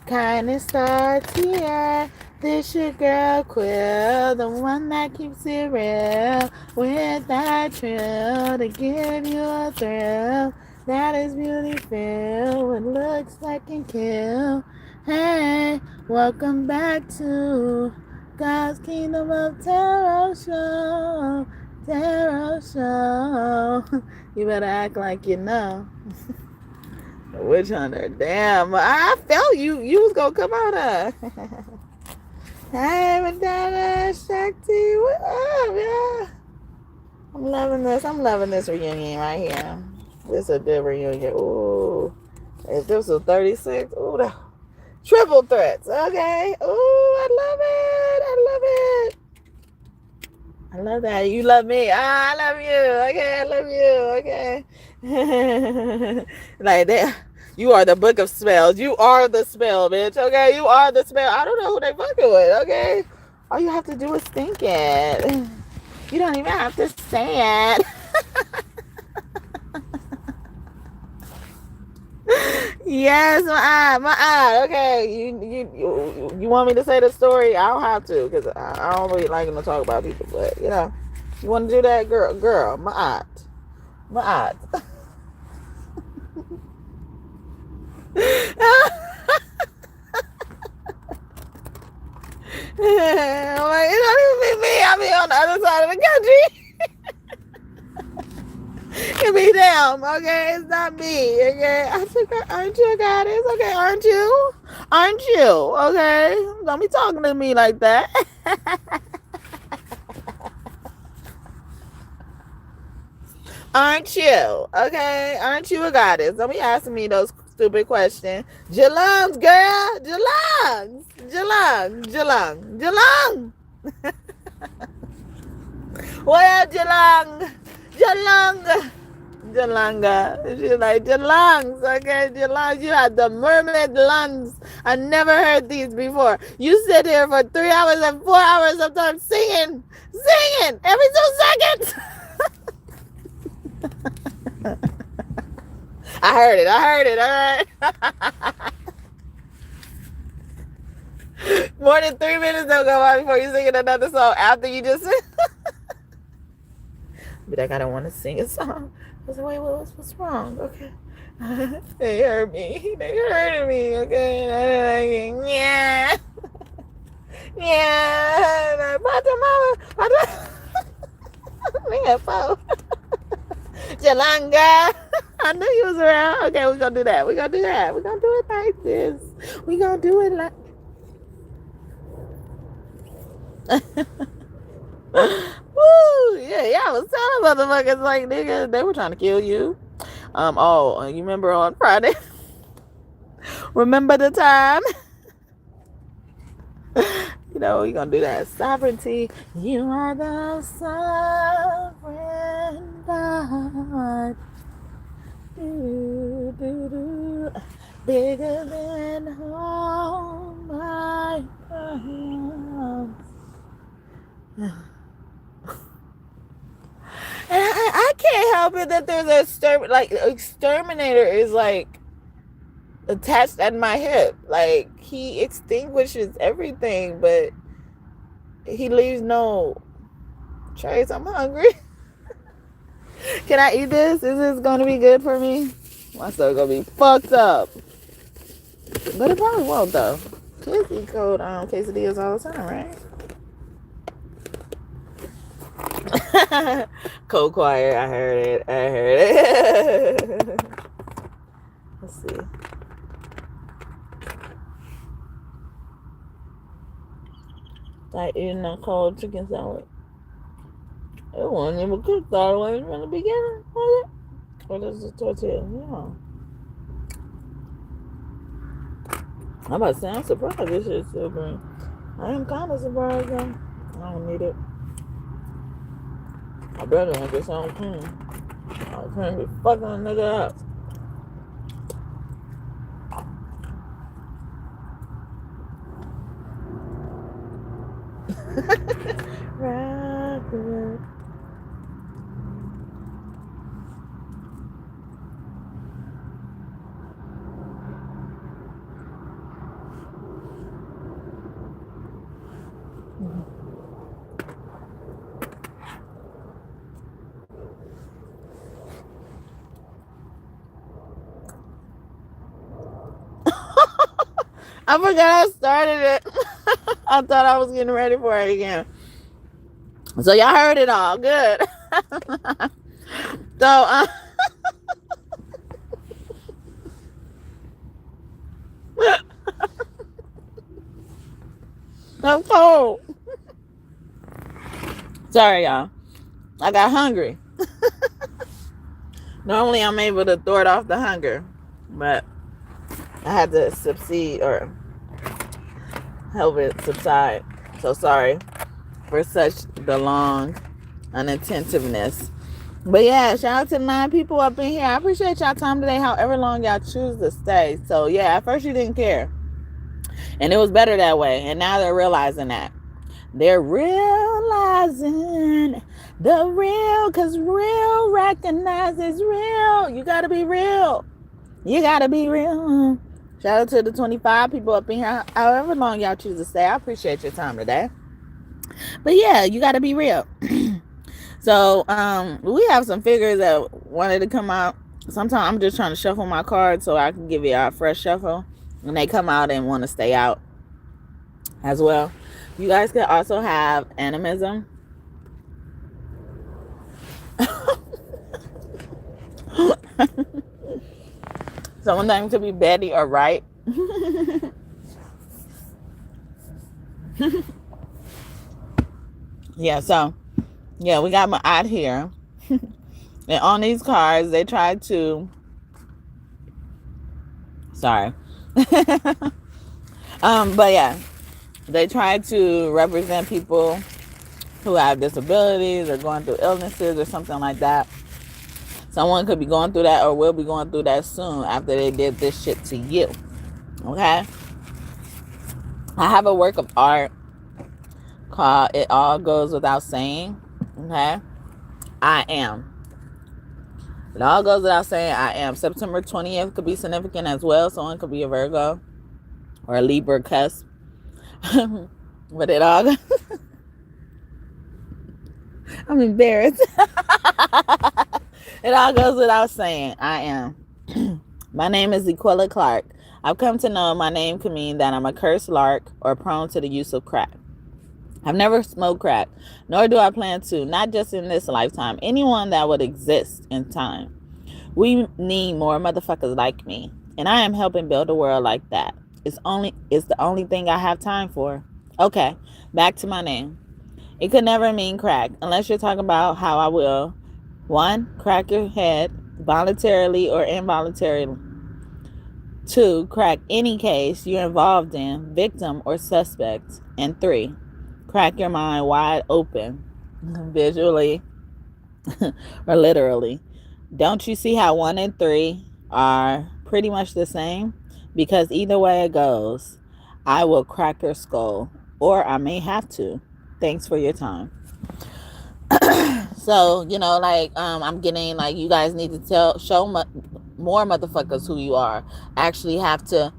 Kindness starts here. This your girl Quill, the one that keeps it real, with that trill to give you a thrill. That is beauty filled with looks that can kill. Hey, welcome back to God's Kingdom of Tarot Show. Tarot Show. You better act like you know. Witch hunter, damn! I felt you. You was gonna come out. Hey, Madonna Shakti, what up, yeah? I'm loving this. I'm loving this reunion right here. This is a good reunion. Ooh, if this was 36, ooh, triple threats. Okay. Ooh, I love it. I love it. I love that. You love me. I love you. Okay, I love you. Okay. Like that. You are the book of spells. You are the spell, bitch. Okay, you are the spell. I don't know who they fucking with. Okay, all you have to do is think it. You don't even have to say it. Yes, my eye. Okay, you want me to say the story? I don't have to because I don't really like to talk about people. But you know, you want to do that, girl, my aunt. I'm like, it don't even be me. I be on the other side of the country. It be them, okay? It's not me, okay? Aren't you a goddess? Okay, aren't you? Aren't you? Okay? Don't be talking to me like that. Aren't you? Okay? Aren't you a goddess? Don't be asking me those stupid questions. Jalungs, girl. Jalungs. What up, Jalang? Jalanga. She's like, Jalungs, okay? Jalungs, you had the mermaid lungs. I never heard these before. You sit here for 3 hours and 4 hours sometimes singing every 2 seconds. I heard it, all right? More than 3 minutes don't go by before you singing another song after you just But I don't want to sing a song. I was like, wait, what's wrong? Okay. They heard me. They heard me, okay? Yeah. Yeah. Mama. Jalanga. I knew you was around. Okay, we're gonna do that. We're gonna do it like this. We're gonna do it like woo, yeah, I was telling motherfuckers like, nigga, they were trying to kill you. You remember on Friday? Remember the time? You know, we're gonna do that. Sovereignty. You are the sovereign God. Bigger than all my problems. And I can't help it that there's a exterminator is like attached at my hip. Like he extinguishes everything, but he leaves no trace. I'm hungry. Can I eat this? Is this gonna be good for me? My stomach gonna be fucked up. But it probably won't though. Kids eat cold quesadillas all the time, right? Cold choir, I heard it. Let's see. Like eating a cold chicken sandwich. It wasn't even cooked all the way from the beginning, was it? Or is it tortilla? Yeah. I'm about to say, I'm surprised this shit's still green. I am kind of surprised though. I don't need it. I better want this on clean. I can't be fucking a nigga up. Rock the world. I forgot I started it. I thought I was getting ready for it again. So y'all heard it all. Good. So, I'm cold. Sorry, y'all. I got hungry. Normally, I'm able to throw it off the hunger, but I had to subside or help it subside. So sorry for such the long unattentiveness. But yeah, shout out to the 9 people up in here. I appreciate y'all time today, however long y'all choose to stay. So yeah, at first you didn't care. And it was better that way. And now they're realizing that. They're realizing the real, because real recognizes real. You got to be real. You got to be real. Shout out to the 25 people up in here, however long y'all choose to stay. I appreciate your time today. But yeah, you got to be real. So we have some figures that wanted to come out. Sometimes I'm just trying to shuffle my cards so I can give you a fresh shuffle. And they come out and want to stay out as well. You guys could also have animism. Someone named to be Betty or Right. Yeah, so yeah, we got my out here. And on these cards, they tried to. Sorry. But yeah, they try to represent people who have disabilities or going through illnesses or something like that. Someone could be going through that or will be going through that soon after they did this shit to you. Okay? I have a work of art called It All Goes Without Saying. Okay? I am. It all goes without saying I am. September 20th could be significant as well. Someone could be a Virgo or a Libra cusp. But it all I'm embarrassed. It all goes without saying I am. My name is Equilla Clark. I've come to know my name could mean that I'm a cursed lark or prone to the use of crack. I've never smoked crack, nor do I plan to, not just in this lifetime. Anyone that would exist in time. We need more motherfuckers like me, and I am helping build a world like that. It's the only thing I have time for. Okay, back to my name. It could never mean crack, unless you're talking about how I will, 1, crack your head, voluntarily or involuntarily. 2, crack any case you're involved in, victim or suspect. And 3, crack your mind wide open, visually or literally. Don't you see how 1 and 3 are pretty much the same? Because either way it goes, I will crack your skull, or I may have to. Thanks for your time. So, I'm getting, you guys need to show more motherfuckers who you are. Actually have to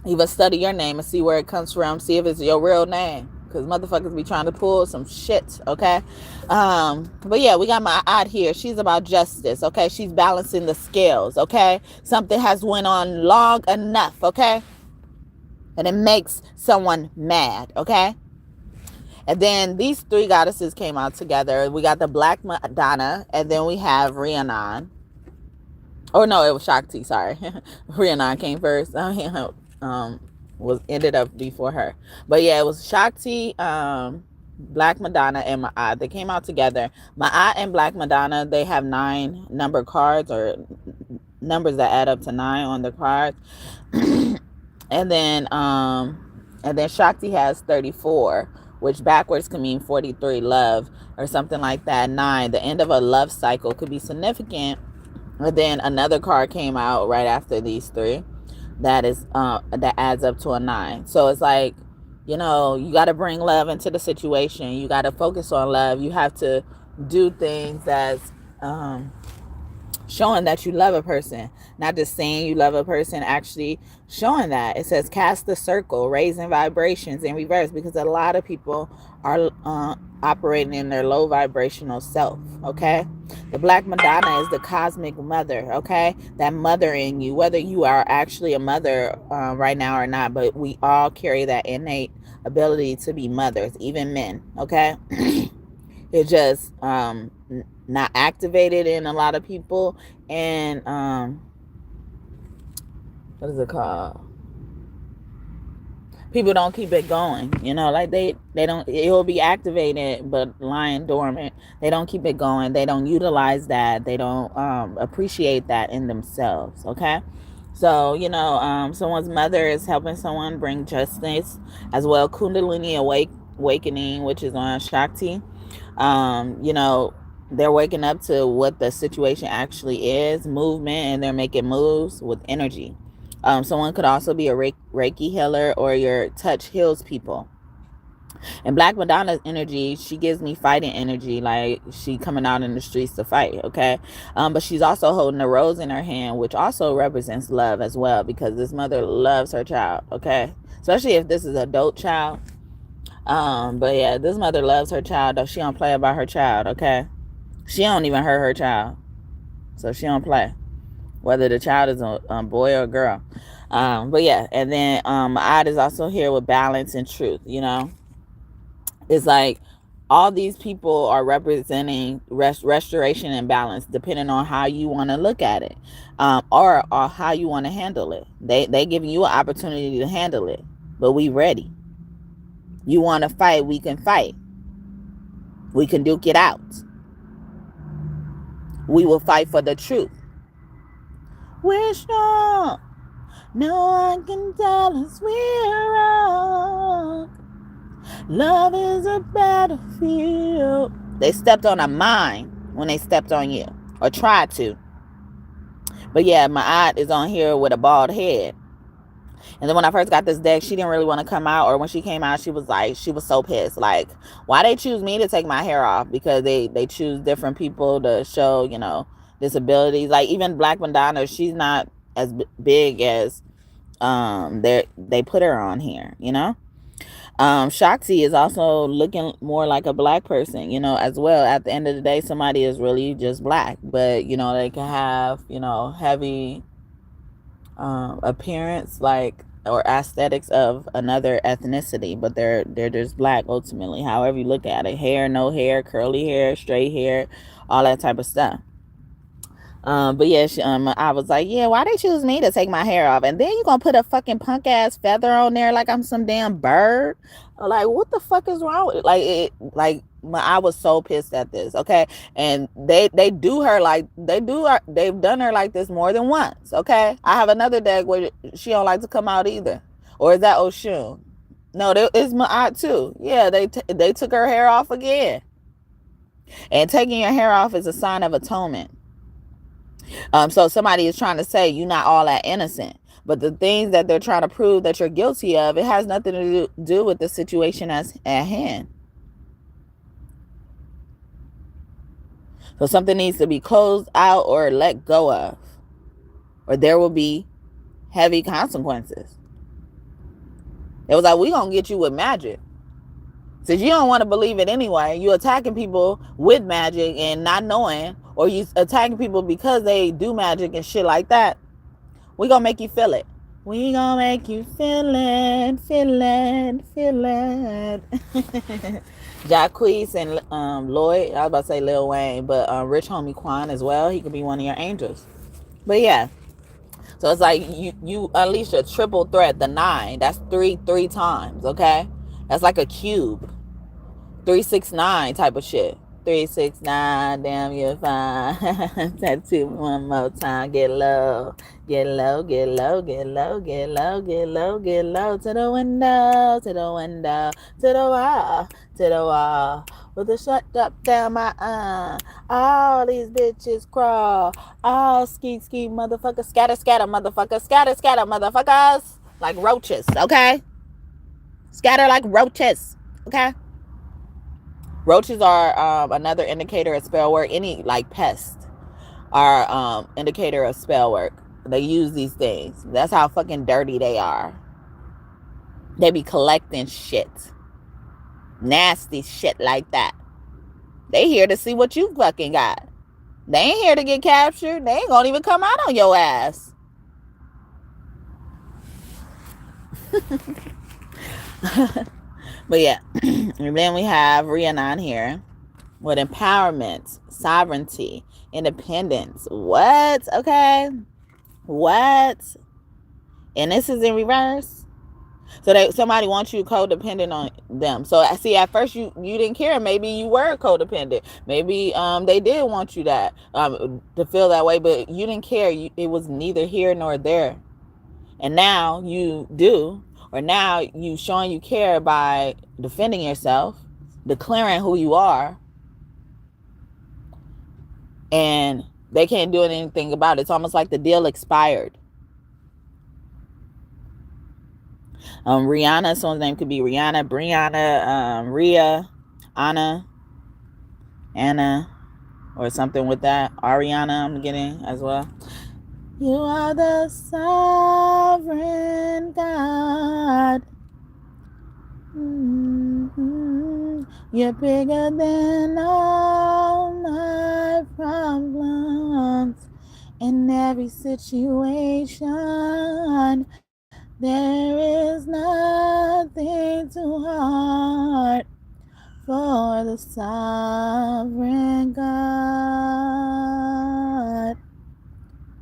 even study your name and see where it comes from. See if it's your real name. Because motherfuckers be trying to pull some shit, okay? But yeah, we got my aunt here. She's about justice, okay? She's balancing the scales, okay? Something has went on long enough, okay? And it makes someone mad, okay? And then these 3 goddesses came out together. We got the Black Madonna, and then we have Rhiannon. Oh no, it was Shakti, sorry. Rhiannon came first. Ended up before her. But yeah, it was Shakti, Black Madonna, and Ma'at. They came out together. Ma'at and Black Madonna, they have 9 number cards or numbers that add up to 9 on the cards. and then Shakti has 34, which backwards can mean 43, love, or something like that. 9, the end of a love cycle, could be significant. And then another card came out right after these 3 that adds up to a 9. So it's like, you got to bring love into the situation. You got to focus on love. You have to do things that's showing that you love a person, not just saying you love a person, actually showing that. It says cast the circle, raising vibrations in reverse, because a lot of people are operating in their low vibrational self. Okay, the Black Madonna is the cosmic mother. Okay, that mother in you, whether you are actually a mother right now or not, but we all carry that innate ability to be mothers, even men. Okay. It's just not activated in a lot of people. And what is it called? People don't keep it going, you know, like they don't, it'll be activated but lying dormant. They don't keep it going. They don't utilize that. They don't appreciate that in themselves. Okay, so you know, someone's mother is helping someone bring justice as well. Kundalini awakening, which is on Shakti. You know, they're waking up to what the situation actually is, movement, and they're making moves with energy. Someone could also be a Reiki healer, or your touch heals people. And Black Madonna's energy, she gives me fighting energy, like she coming out in the streets to fight. Okay, but she's also holding a rose in her hand, which also represents love as well, because this mother loves her child. Okay, especially if this is an adult child. But yeah, this mother loves her child, though. She don't play about her child. Okay, she don't even hurt her child, so she don't play, whether the child is a boy or a girl. But yeah, and then Ma'at is also here with balance and truth. You know, it's like all these people are representing restoration and balance, depending on how you want to look at it, or how you want to handle it. They giving you an opportunity to handle it, but we ready. You want to fight, we can fight. We can duke it out. We will fight for the truth. We're strong. No one can tell us we're wrong. Love is a battlefield. They stepped on a mine when they stepped on you, or tried to. But yeah, my aunt is on here with a bald head. And then when I first got this deck, she didn't really want to come out. Or when she came out, she was like, she was so pissed. Like, why they choose me to take my hair off? Because they choose different people to show, you know, disabilities. Like even Black Madonna, she's not as big as they put her on here, you know. Shakti is also looking more like a black person, you know, as well. At the end of the day, somebody is really just black, but you know, they can have, you know, heavy appearance, like, or aesthetics of another ethnicity, but they're just black ultimately, however you look at it. Hair, no hair, curly hair, straight hair, all that type of stuff. But yeah, I was like, yeah, why they choose me to take my hair off? And then you gonna put a fucking punk ass feather on there like I'm some damn bird? Like, what the fuck is wrong with it? I was so pissed at this. Okay, and they do her like they've done her like this more than once. Okay, I have another deck where she don't like to come out either. Or is that Oshun? No, it's Ma'at too. Yeah, they took her hair off again. And taking your hair off is a sign of atonement. So somebody is trying to say you're not all that innocent, but the things that they're trying to prove that you're guilty of, it has nothing to do with the situation at hand. So something needs to be closed out or let go of, or there will be heavy consequences. It was like, we gonna get you with magic. Since you don't want to believe it anyway, you attacking people with magic and not knowing, or you attacking people because they do magic and shit like that. We gonna make you feel it. We gonna make you feel it, feel it, feel it. Jacquees and Lloyd. I was about to say Lil Wayne, but Rich Homie Quan as well. He could be one of your angels. But yeah. So it's like you unleash a triple threat, the 9. That's three times, okay? That's like a cube. 369 type of shit. 369, damn, you're fine. Tattoo one more time. Get low, get low, get low, get low, get low, get low, get low. To the window, to the window, to the wall, to the wall. With a shut up down my all these bitches crawl. All ski, motherfuckers. Scatter, motherfuckers. Scatter, motherfuckers. Like roaches, okay? Scatter like roaches, okay? Roaches are another indicator of spell word, any like pest. are indicator of spell work. They use these things. That's how fucking dirty they are. They be collecting shit. Nasty shit like that. They here to see what you fucking got. They ain't here to get captured. They ain't gonna even come out on your ass. But yeah. And then we have Rhiannon here with empowerment, sovereignty, independence. What? Okay. What? And this is in reverse. So somebody wants you codependent on them. So I see at first you didn't care. Maybe you were codependent. Maybe they did want you to feel that way, but you didn't care. It was neither here nor there. And now you do, or now you showing you care by defending yourself, declaring who you are, and they can't do anything about it. It's almost like the deal expired. Rihanna, someone's name could be Rihanna, Brianna, Rhea, Anna, or something with that. Ariana, I'm getting as well. You are the sovereign God. Mm-hmm. You're bigger than all my problems. In every situation, there is nothing too hard for the sovereign God.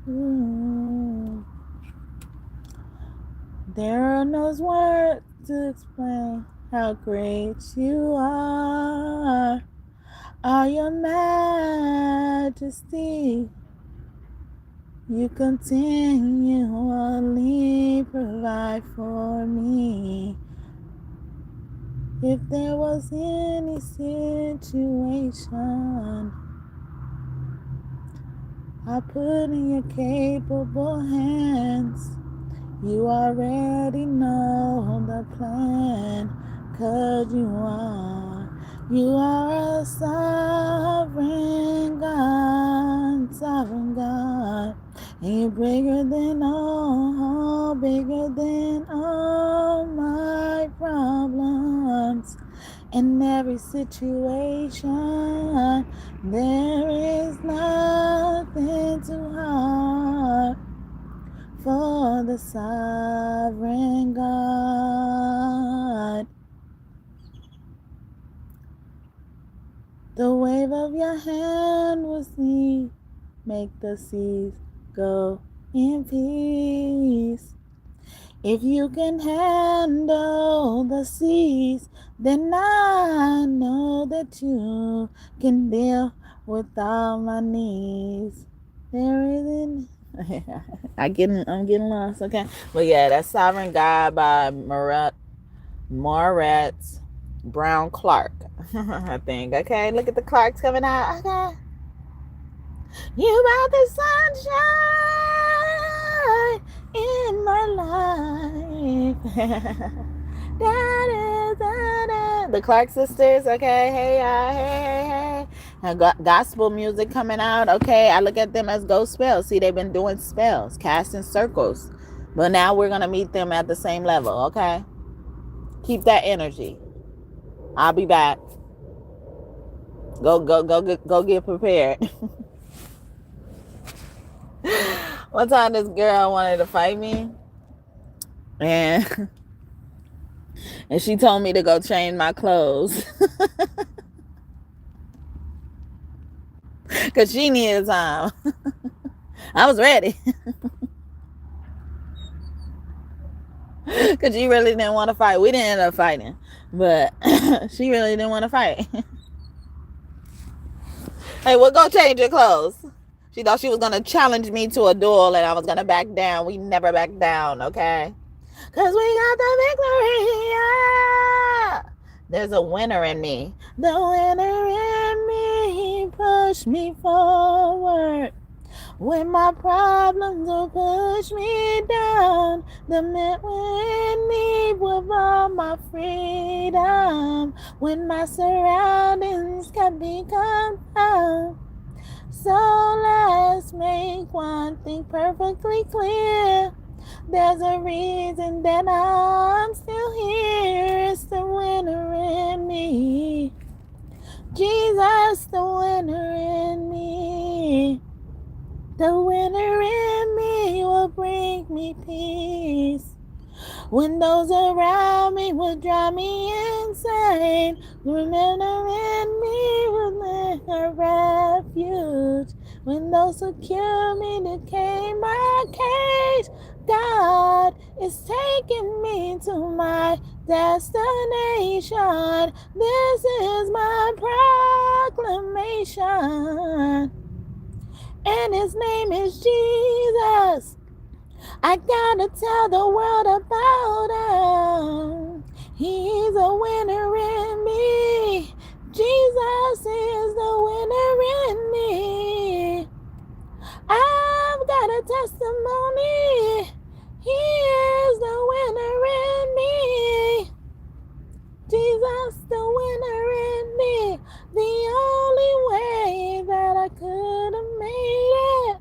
Ooh. There are no words to explain how great you are your majesty. You continually provide for me. If there was any situation I put in your capable hands, you already know the plan, 'cause you are a sovereign God, and you're bigger than all my problems. In every situation, there is nothing too hard for the sovereign God. The wave of your hand will see, make the seas go in peace. If you can handle the seas, then I know that you can deal with all my needs. There isn't. I'm getting lost, okay? But yeah, that's Sovereign God by Moret Brown Clark, I think. Okay, look at the Clarks coming out. Okay. You brought the sunshine in my life. The Clark sisters, okay. Hey, hey. Gospel music coming out, okay. I look at them as ghost spells. See, they've been doing spells, casting circles. But now we're going to meet them at the same level, okay. Keep that energy. I'll be back. Go get prepared. One time this girl wanted to fight me, and she told me to go change my clothes because she needed time. I was ready because she really didn't want to fight. We didn't end up fighting, but she really didn't want to fight. Hey, well, go change your clothes. She thought she was going to challenge me to a duel and I was going to back down. We never back down, okay? Because we got the victory. Yeah. There's a winner in me. The winner in me push me forward. When my problems will push me down, the man in me with all my freedom. When my surroundings can be confounded, So let's make one thing perfectly clear. There's a reason that I'm still here. It's the winner in me. Jesus, the winner in me. The winner in me will bring me peace. When those around me will drive me insane, remember in me will be a refuge. When those who kill me decay my cage, God is taking me to my destination. This is my proclamation, and his name is Jesus. I gotta tell the world about him. He's a winner in me. Jesus is the winner in me. I've got a testimony. He is the winner in me. Jesus, the winner in me. The only way that I could have made it.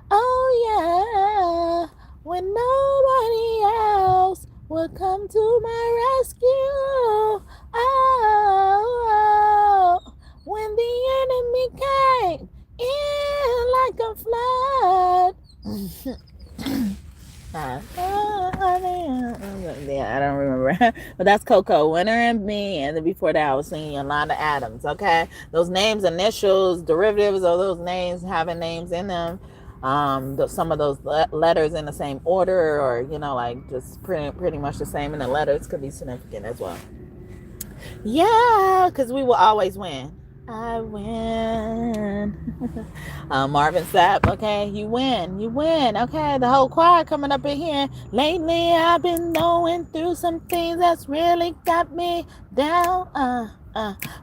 Oh yeah, when nobody else would come to my rescue. Oh, when the enemy came in like a flood. Yeah, I don't remember. But that's Coco, Winner and Me. And then before that, I was singing Yolanda Adams, okay? Those names, initials, derivatives of those names, having names in them. Some of those letters in the same order, or, you know, like just pretty much the same in the letters could be significant as well. Yeah, because we will always win. I win. Marvin Sapp, okay, you win, okay, the whole choir coming up in here. Lately I've been going through some things that's really got me down.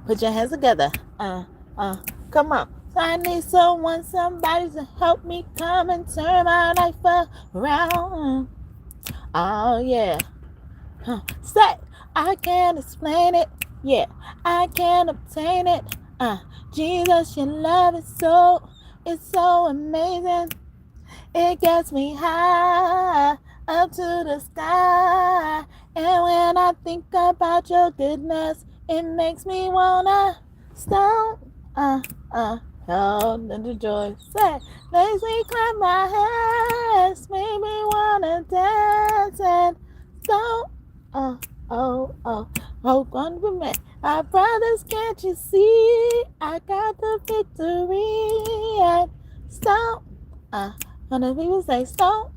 Put your hands together. Come on. I need somebody to help me come and turn my life around. Oh yeah. Say, I can't explain it. Yeah, I can't obtain it. Jesus, your love is it's so amazing. It gets me high up to the sky. And when I think about your goodness, it makes me wanna stop. Hold the joy. Say, makes me clap my hands, make me wanna dance and stop. One for me. Our brothers, can't you see? I got the victory. And stop. And the people say stop.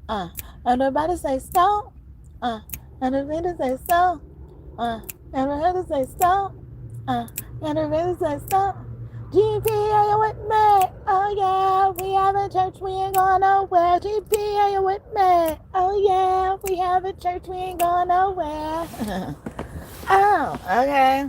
And everybody say stop. And the people say stop. And everybody say stop. And everybody say stop. GP, are you with me? Oh yeah, we have a church, we ain't going nowhere. GP, are you with me? Oh yeah, we have a church, we ain't going nowhere. Oh, okay.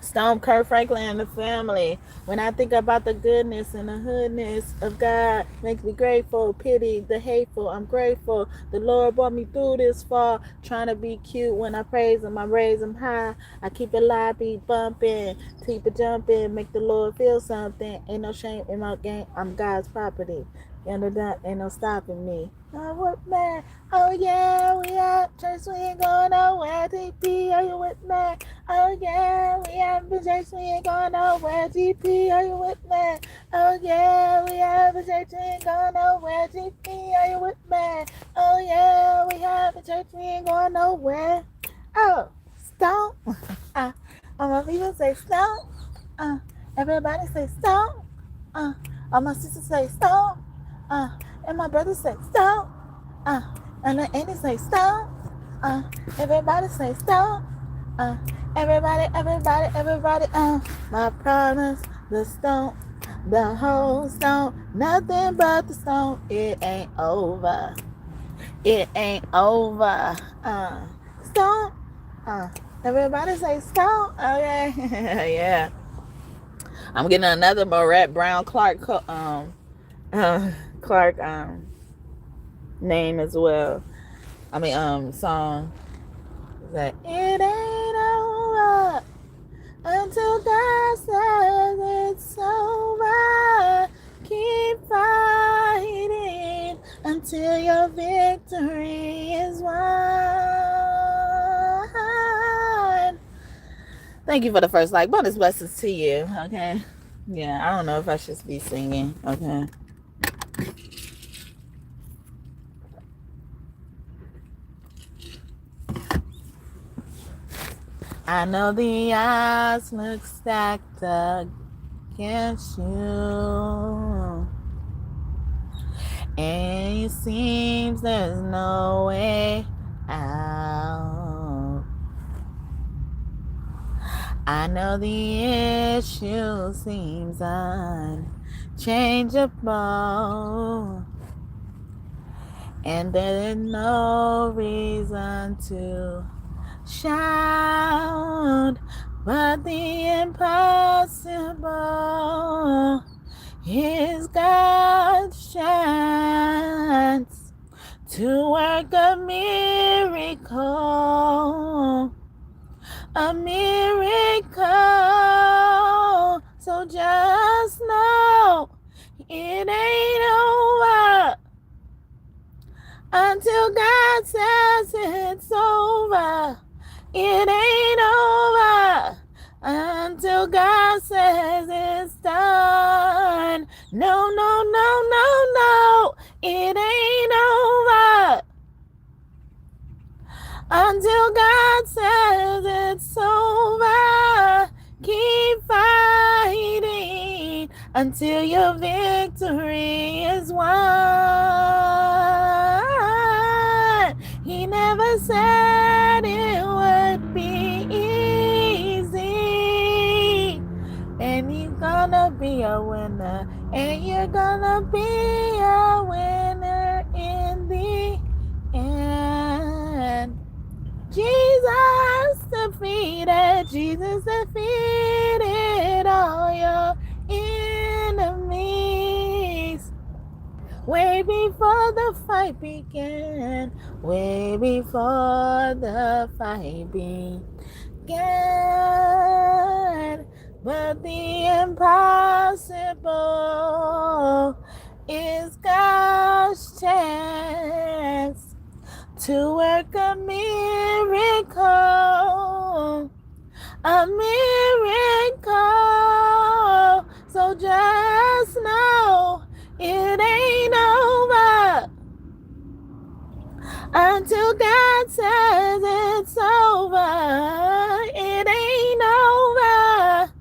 Storm Kurt Franklin and the family. When I think about the goodness and the hoodness of God, makes me grateful. Pity the hateful, I'm grateful. The Lord brought me through this far. Trying to be cute when I praise Him, I raise Him high. I keep it live, beat bumping, keep it jumping, make the Lord feel something. Ain't no shame in my game, I'm God's property. Ain't no stopping me. Oh, what man? Oh yeah, we at church, we ain't going nowhere. TP, are you with me? Oh yeah, we have a church, we ain't going nowhere. GP, are you with me? Oh yeah, we have a church, we ain't going nowhere. GP, are you with me? Oh yeah, we have a church, we ain't going nowhere. Oh, stomp. All my people say stomp. Everybody say stomp. All my sisters say stomp. And my brother say stomp. And the auntie say stomp. Everybody say stomp. Everybody. My promise, the stomp, the whole stomp, nothing but the stomp. It ain't over. It ain't over. Stomp. Everybody say stomp. Okay. Yeah. I'm getting another Moret Brown Clark name as well. Song. That it ain't over until God says it's over. fighting until your victory is won. Thank you for the first like. Bonus blessings to you. Okay. Yeah, I don't know if I should be singing. Okay. I know the odds look stacked against you, and it seems there's no way out. I know the issue seems unchangeable, and there's no reason to shout, but the impossible is God's chance to work a miracle, a miracle. So just know it ain't over until God says it's over. It ain't over until God says it's done. No, no, no, no, no. It ain't over until God says it's over. Keep fighting until your victory is won. He never said it would be easy, and you're gonna be a winner, and you're gonna be a winner in the end. Jesus defeated all your enemies way before the fight began, way before the fight began. But the impossible is God's chance to work a miracle, a miracle. So just know it ain't over until God says it's over. It ain't over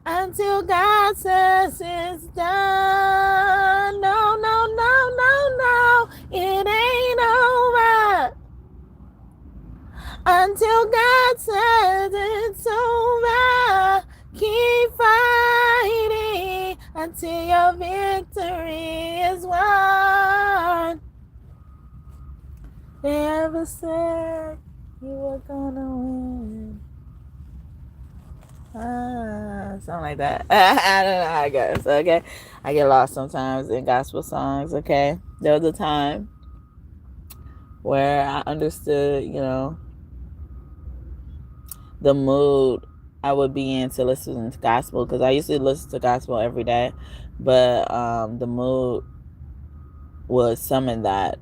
until God says it's done. No, no, no, no, no. It ain't over until God says it's over. Keep fighting until your victory is won. They ever said you were gonna win. Something like that. I don't know, I guess. Okay. I get lost sometimes in gospel songs. Okay. There was a time where I understood, the mood I would be in to listen to gospel, because I used to listen to gospel every day, but the mood would summon that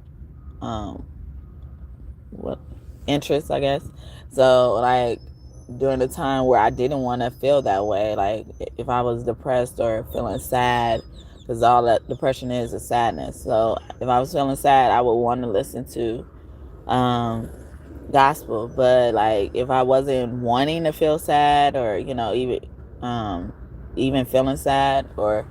interest, I guess. So like during the time where I didn't want to feel that way, like if I was depressed or feeling sad, because all that depression is sadness. So if I was feeling sad, I would want to listen to gospel. But like if I wasn't wanting to feel sad, or even feeling sad, or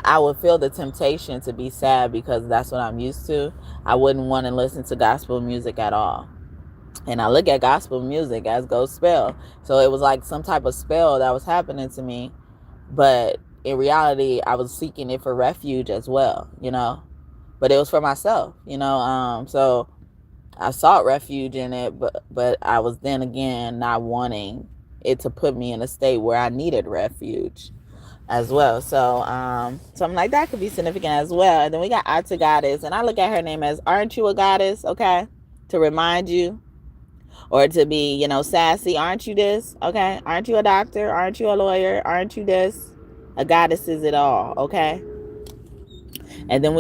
I would feel the temptation to be sad because that's what I'm used to, I wouldn't want to listen to gospel music at all. And I look at gospel music as God's spell. So it was like some type of spell that was happening to me, but in reality I was seeking it for refuge as well, but it was for myself, so I sought refuge in it, but I was then again not wanting it to put me in a state where I needed refuge as well. So something like that could be significant as well. And then we got I to Goddess, and I look at her name as, aren't you a goddess? Okay, to remind you, or to be, sassy. Aren't you this? Okay, aren't you a doctor? Aren't you a lawyer? Aren't you this? A goddess is it all. Okay. And then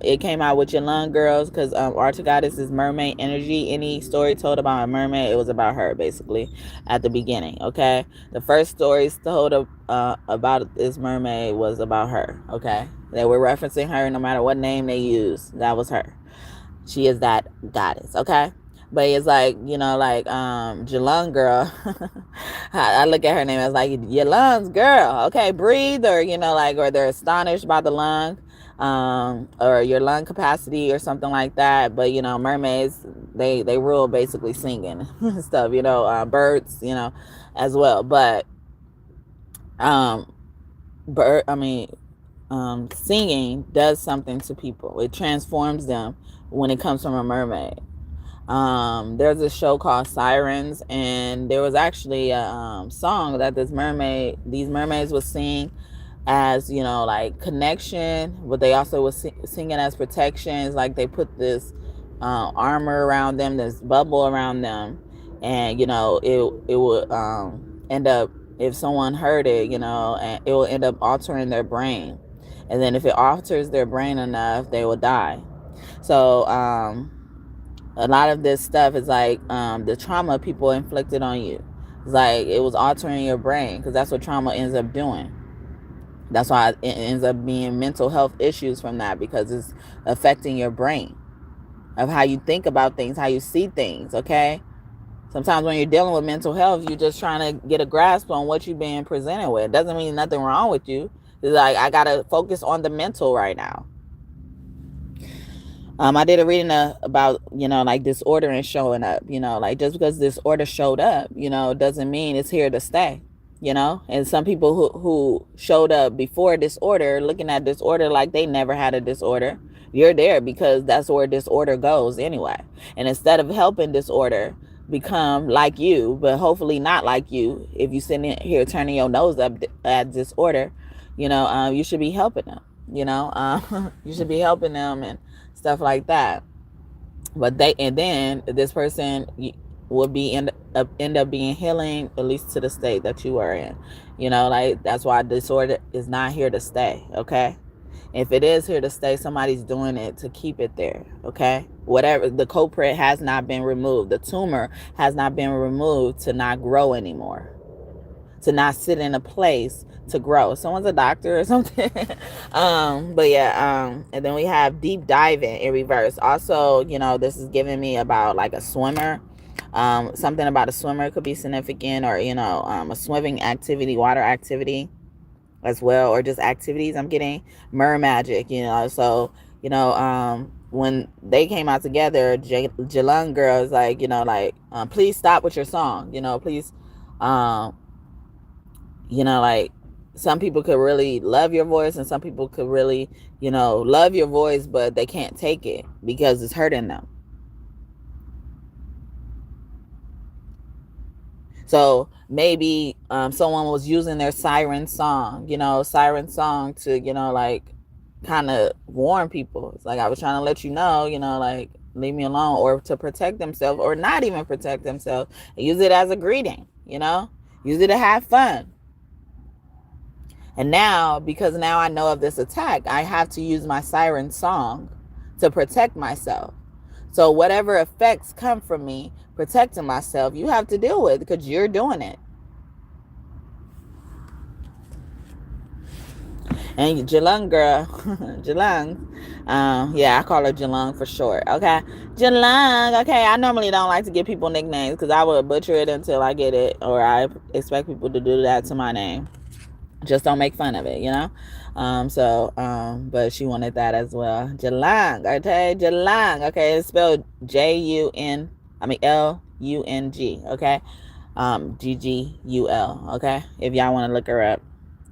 it came out with Your Lung Girls, because Archer Goddess is mermaid energy. Any story told about a mermaid, it was about her, basically, at the beginning, okay? The first stories told about this mermaid was about her, okay? They were referencing her no matter what name they used. That was her. She is that goddess, okay? But it's like, like Jalung girl. I look at her name as like, your lungs, girl. Okay, breathe, or or they're astonished by the lung, or your lung capacity or something like that. But mermaids, they rule basically singing stuff. Birds, as well. But singing does something to people. It transforms them when it comes from a mermaid. There's a show called Sirens, and there was actually a song that these mermaids would sing as, like connection, but they also was singing as protections. Like they put this armor around them, this bubble around them, and it would end up, if someone heard it, and it will end up altering their brain, and then if it alters their brain enough, they will die. So a lot of this stuff is like the trauma people inflicted on you. It's like it was altering your brain, because that's what trauma ends up doing. That's why it ends up being mental health issues from that, because it's affecting your brain, of how you think about things, how you see things, okay? Sometimes when you're dealing with mental health, you're just trying to get a grasp on what you're being presented with. It doesn't mean nothing wrong with you. It's like, I got to focus on the mental right now. I did a reading about, like disorder showing up, like just because disorder showed up, doesn't mean it's here to stay, and some people who showed up before disorder, looking at disorder like they never had a disorder. You're there because that's where disorder goes anyway. And instead of helping disorder become like you, but hopefully not like you, if you sitting here turning your nose up at disorder, you should be helping them, you should be helping them and stuff like that. But then this person would end up being healing, at least to the state that you are in. Like that's why disorder is not here to stay, okay? If it is here to stay, somebody's doing it to keep it there, okay? Whatever, the culprit has not been removed. The tumor has not been removed to not grow anymore, to not sit in a place to grow. Someone's a doctor or something. But yeah, and then we have deep diving in reverse. Also, this is giving me about like a swimmer. Something about a swimmer could be significant, or a swimming activity, water activity as well, or just activities. I'm getting mer magic, so when they came out together, Jalung girl is like, please stop with your song, please, like some people could really love your voice, and some people could really, love your voice, but they can't take it because it's hurting them. So maybe someone was using their siren song to, like kind of warn people. It's like, I was trying to let you know, like leave me alone, or to protect themselves, or not even protect themselves. Use it as a greeting, use it to have fun. And now, because now I know of this attack, I have to use my siren song to protect myself. So whatever effects come from me protecting myself, you have to deal with, because you're doing it. And Jalung girl, Jalung, yeah, I call her Jalung for short. Okay, Jalung. Okay, I normally don't like to give people nicknames because I would butcher it until I get it, or I expect people to do that to my name. Just don't make fun of it, but she wanted that as well. Jalung, okay, Jalung. Okay, it's spelled Lung, okay, Ggul, okay, if y'all want to look her up.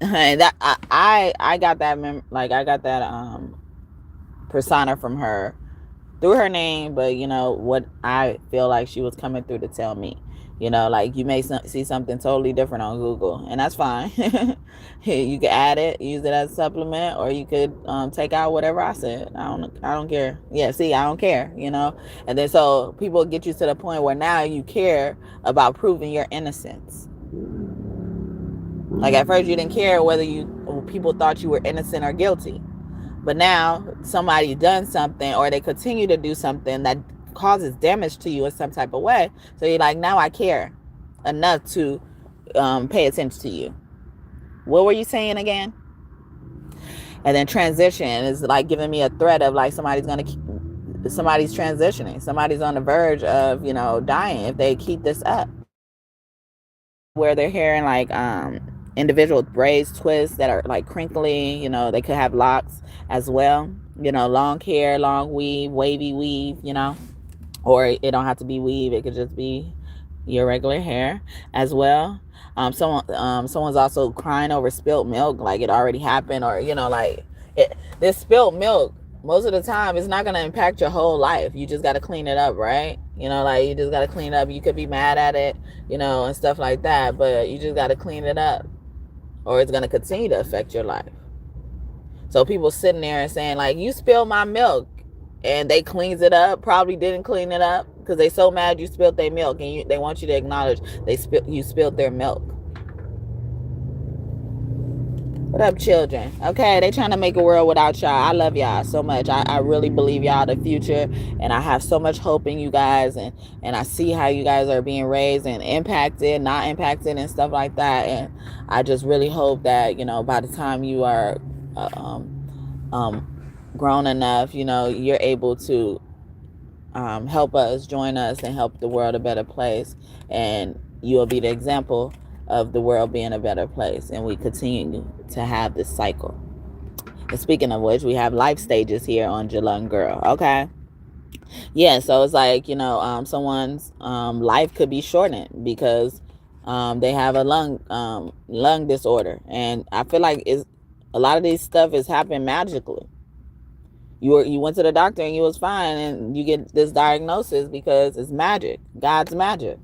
And that I got that I got that persona from her through her name, but what I feel like she was coming through to tell me. Like you may see something totally different on Google, and that's fine. You could add it, use it as a supplement, or you could take out whatever I said. I don't care. Yeah, see, I don't care, And then so people get you to the point where now you care about proving your innocence. Like at first you didn't care whether people thought you were innocent or guilty. But now somebody's done something, or they continue to do something that causes damage to you in some type of way. So you're like, now I care enough to pay attention to you. What were you saying again? And then transition is like giving me a threat of like somebody's transitioning. Somebody's on the verge of, dying if they keep this up. Where they're hearing like individual braids, twists that are like crinkly, they could have locks as well. Long hair, long weave, wavy weave, or it don't have to be weave. It could just be your regular hair as well. Someone's also crying over spilled milk, like it already happened, or this spilled milk. Most of the time, it's not gonna impact your whole life. You just gotta clean it up, right? You just gotta clean it up. You could be mad at it, and stuff like that, but you just gotta clean it up, or it's gonna continue to affect your life. So people sitting there and saying like, you spilled my milk, and they cleans it up, probably didn't clean it up because they so mad you spilled their milk, and they want you to acknowledge you spilled their milk. What up, children? Okay, they trying to make a world without y'all. I love y'all so much. I really believe y'all the future, and I have so much hope in you guys, and I see how you guys are being raised and impacted, not impacted, and stuff like that. And I just really hope that by the time you are grown enough, you're able to help us, join us, and help the world a better place. And you will be the example of the world being a better place, and we continue to have this cycle. And speaking of which, we have life stages here on Jalung Girl. Okay, yeah. So it's like someone's life could be shortened because they have a lung disorder, and I feel like a lot of these stuff is happening magically. You went to the doctor and you was fine, and you get this diagnosis because it's magic, God's magic.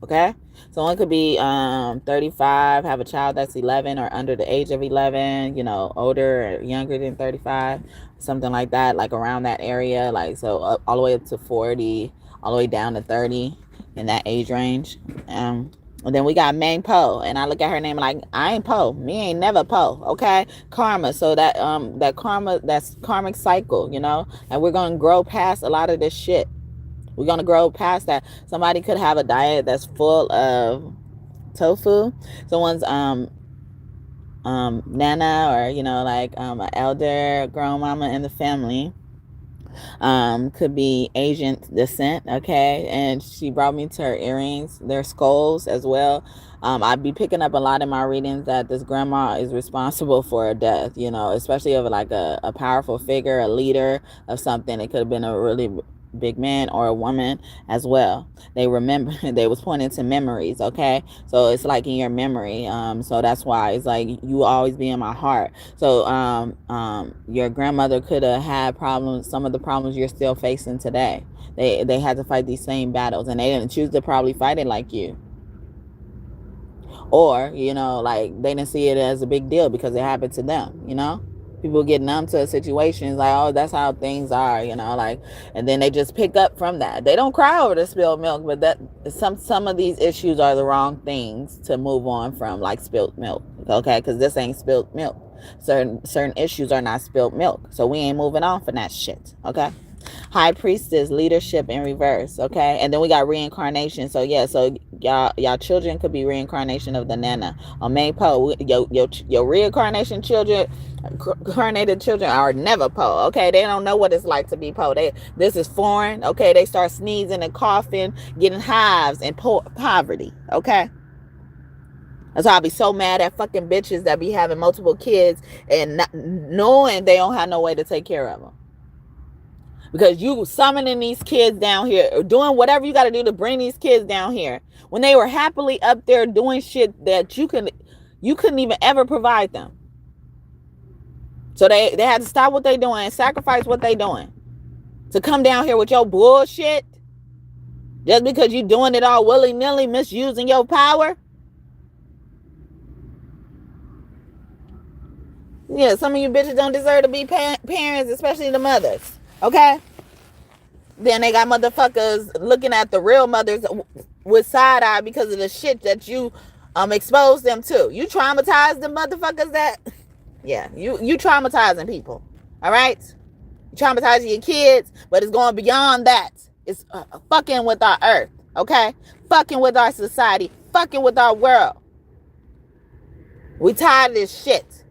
Okay, someone could be 35, have a child that's 11 or under the age of 11, older or younger than 35, something like that, like around that area, like so all the way up to 40, all the way down to 30 in that age range. And then we got Mang Po, and I look at her name like, I ain't Po. Me ain't never Po. Okay, karma. So that karma, that's karmic cycle, and we're gonna grow past a lot of this shit. We're gonna grow past that. Somebody could have a diet that's full of tofu. Someone's nana, or an elder grown mama in the family could be Asian descent. Okay, and she brought me to her earrings, their skulls as well. I'd be picking up a lot in my readings that this grandma is responsible for a death, especially of like a powerful figure, a leader of something. It could have been a really big man or a woman as well. They remember, they was pointing to memories. Okay, so it's like in your memory. So that's why it's like you always be in my heart. So your grandmother could have had problems, some of the problems you're still facing today. They had to fight these same battles, and they didn't choose to probably fight it like you, or like they didn't see it as a big deal because it happened to them. People get numb to situations like, oh, that's how things are, and then they just pick up from that. They don't cry over the spilled milk, but that some of these issues are the wrong things to move on from, like spilled milk. Okay, because this ain't spilled milk. Certain issues are not spilled milk, so we ain't moving on from that shit. Okay. High Priestess, leadership in reverse. Okay, and then we got reincarnation. So yeah, so y'all children could be reincarnation of the Nana or May Po. Your reincarnation children, incarnated children are never Po. Okay, they don't know what it's like to be Po. This is foreign. Okay, they start sneezing and coughing, getting hives and poverty. Okay. That's why I be so mad at fucking bitches that be having multiple kids and not knowing they don't have no way to take care of them. Because you summoning these kids down here, or doing whatever you got to do to bring these kids down here, when they were happily up there doing shit that you couldn't even ever provide them. So they had to stop what they doing, sacrifice what they doing, to come down here with your bullshit, just because you doing it all willy-nilly, misusing your power. Yeah, some of you bitches don't deserve to be parents, especially the mothers. Okay? Then they got motherfuckers looking at the real mothers with side eye because of the shit that you exposed them to. You traumatized the motherfuckers that, yeah, you traumatizing people. All right? You're traumatizing your kids, but it's going beyond that. It's fucking with our earth, okay? Fucking with our society, fucking with our world. We tired of this shit.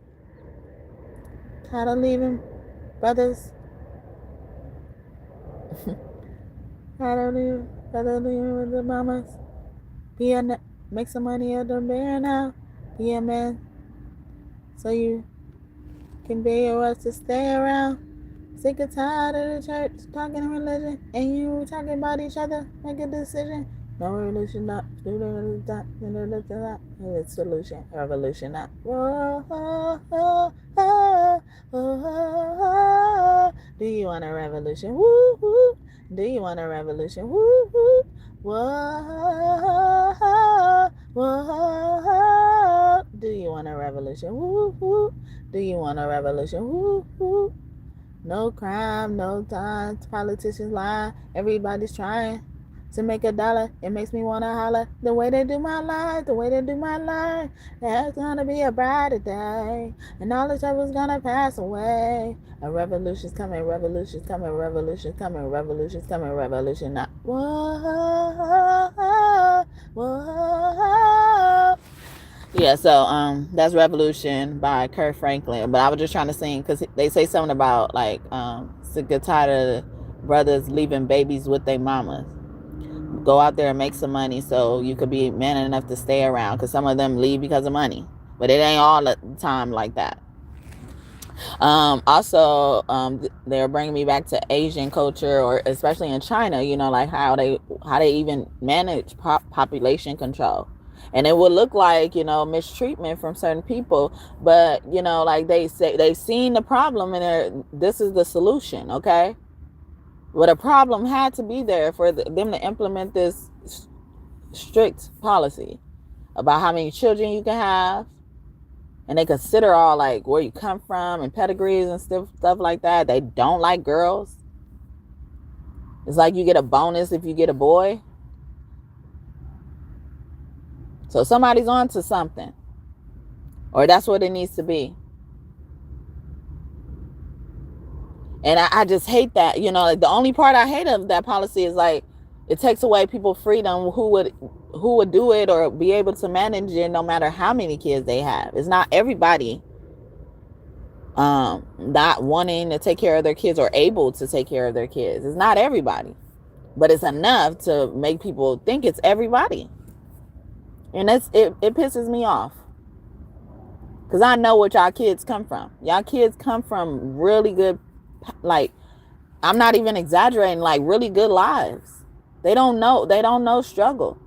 Tired of leaving, brothers. Tired of leaving with the mamas. Make some money out of bear now. Be a man, so you can be us to stay around. Sick and tired of the church talking religion, and you talking about each other. Make a decision. No revolution, not solution. Revolution, not. Do you want a revolution? Woo woo. Do you want a revolution? Woo woo. Whoa, whoa. Do you want a revolution? Woo woo. Do you want a revolution? Woo woo. No crime, no time. Politicians lie. Everybody's trying to make $1. It makes me want to holler. The way they do my life, the way they do my life. There's gonna be a brighter day, and all the trouble's gonna pass away. A revolution's coming, revolution's coming, revolution's coming, revolution's coming, revolution not. Whoa, whoa. Yeah, so that's Revolution by Kirk Franklin. But I was just trying to sing because they say something about like sick and tired of brothers leaving babies with their mamas. Go out there and make some money so you could be man enough to stay around, because some of them leave because of money, but it ain't all the time like that. Also, they're bringing me back to Asian culture, or especially in China, you know, like how they even manage population control. And it would look like, you know, mistreatment from certain people, but, you know, like they say they've seen the problem and this is the solution, okay? But a problem had to be there for them to implement this strict policy about how many children you can have. And they consider all like where you come from and pedigrees and stuff like that. They don't like girls. It's like you get a bonus if you get a boy. So somebody's on to something. Or that's what it needs to be. And I just hate that. You know, like the only part I hate of that policy is like it takes away people's freedom who would do it or be able to manage it no matter how many kids they have. It's not everybody not wanting to take care of their kids or able to take care of their kids. It's not everybody. But it's enough to make people think it's everybody. And it pisses me off. Because I know what y'all kids come from. Y'all kids come from really good, like, I'm not even exaggerating, like really good lives. They don't know struggle.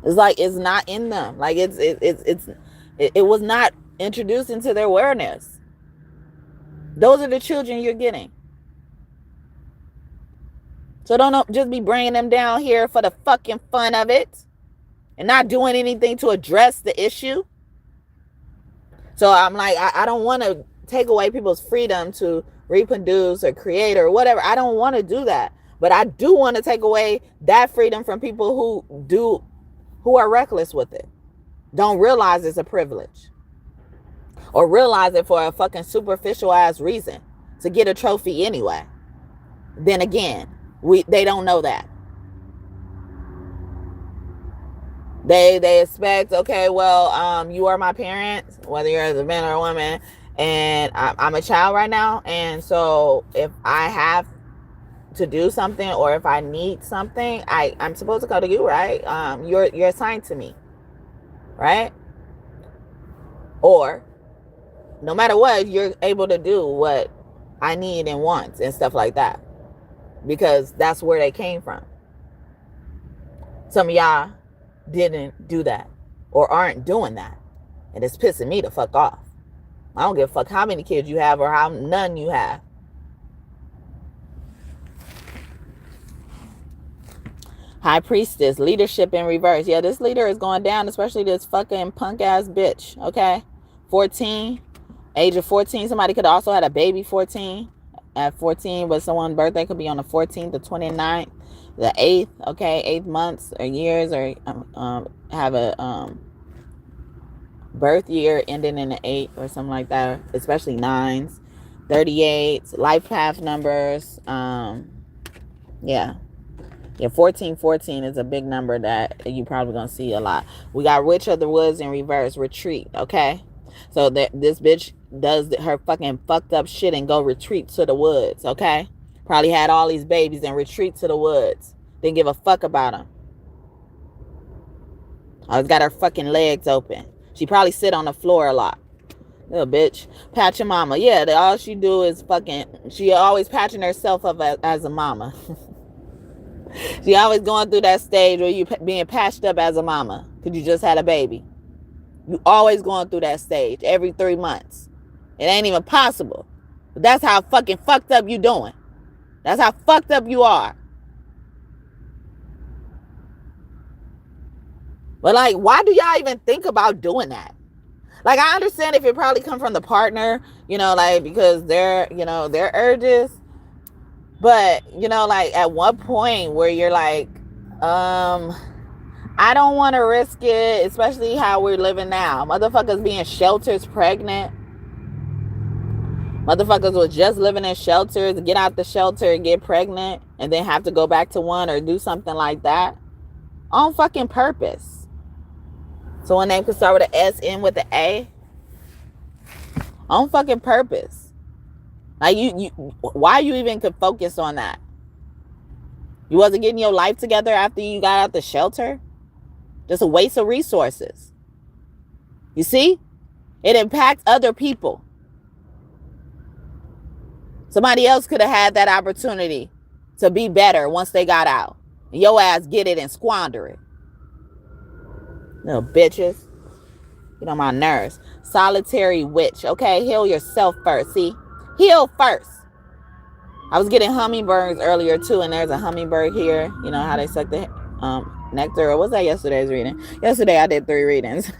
It's like it's not in them. Like it was not introduced into their awareness. Those are the children you're getting. So don't just be bringing them down here for the fucking fun of it and not doing anything to address the issue. So I'm like, I don't want to take away people's freedom to reproduce or create or whatever. I don't want to do that. But I do want to take away that freedom from people who are reckless with it. Don't realize it's a privilege. Or realize it for a fucking superficial ass reason. To get a trophy anyway. Then again, they don't know that. They expect, okay, well, you are my parents, whether you're a man or a woman, and I'm a child right now, and so if I have to do something or if I need something, I'm supposed to go to you, right? You're assigned to me, right? Or no matter what, you're able to do what I need and want and stuff like that, because that's where they came from. Some of y'all didn't do that or aren't doing that, and it's pissing me the fuck off. I don't give a fuck how many kids you have or how none you have. High Priestess, leadership in reverse. Yeah, this leader is going down, especially this fucking punk ass bitch. Okay, 14, age of 14. Somebody could also had a baby 14 at 14, but someone's birthday could be on the 14th, the 29th, the 8th. Okay, 8 months or years, or have a birth year ending in an 8 or something like that, especially 9s, 38s, life path numbers. Yeah. Yeah, 1414 is a big number that you probably gonna see a lot. We got Witch of the Woods in reverse, retreat, okay? So that this bitch does her fucking fucked up shit and go retreat to the woods, okay? Probably had all these babies and retreat to the woods. Didn't give a fuck about them. Always got her fucking legs open. She probably sit on the floor a lot. Little bitch. Patch your mama. Yeah, all she do is fucking, she always patching herself up as a mama. She always going through that stage where you being patched up as a mama because you just had a baby. You always going through that stage every 3 months. It ain't even possible. But that's how fucking fucked up you doing. That's how fucked up you are. But like, why do y'all even think about doing that? Like, I understand if it probably come from the partner, like, because they're, their urges. But, like, at one point where you're like, I don't want to risk it, especially how we're living now. Motherfuckers being shelters pregnant. Motherfuckers was just living in shelters, get out the shelter and get pregnant, and then have to go back to one or do something like that. On fucking purpose. So one name could start with an S, end with an A. On fucking purpose. Like, why you even could focus on that? You wasn't getting your life together after you got out the shelter? Just a waste of resources. You see? It impacts other people. Somebody else could have had that opportunity to be better once they got out. And your ass get it and squander it. Little bitches. Get on my nerves. Solitary witch. Okay, heal yourself first. See? Heal first. I was getting hummingbirds earlier too, and there's a hummingbird here. You know how they suck the nectar, or was that yesterday's reading? Yesterday I did 3 readings.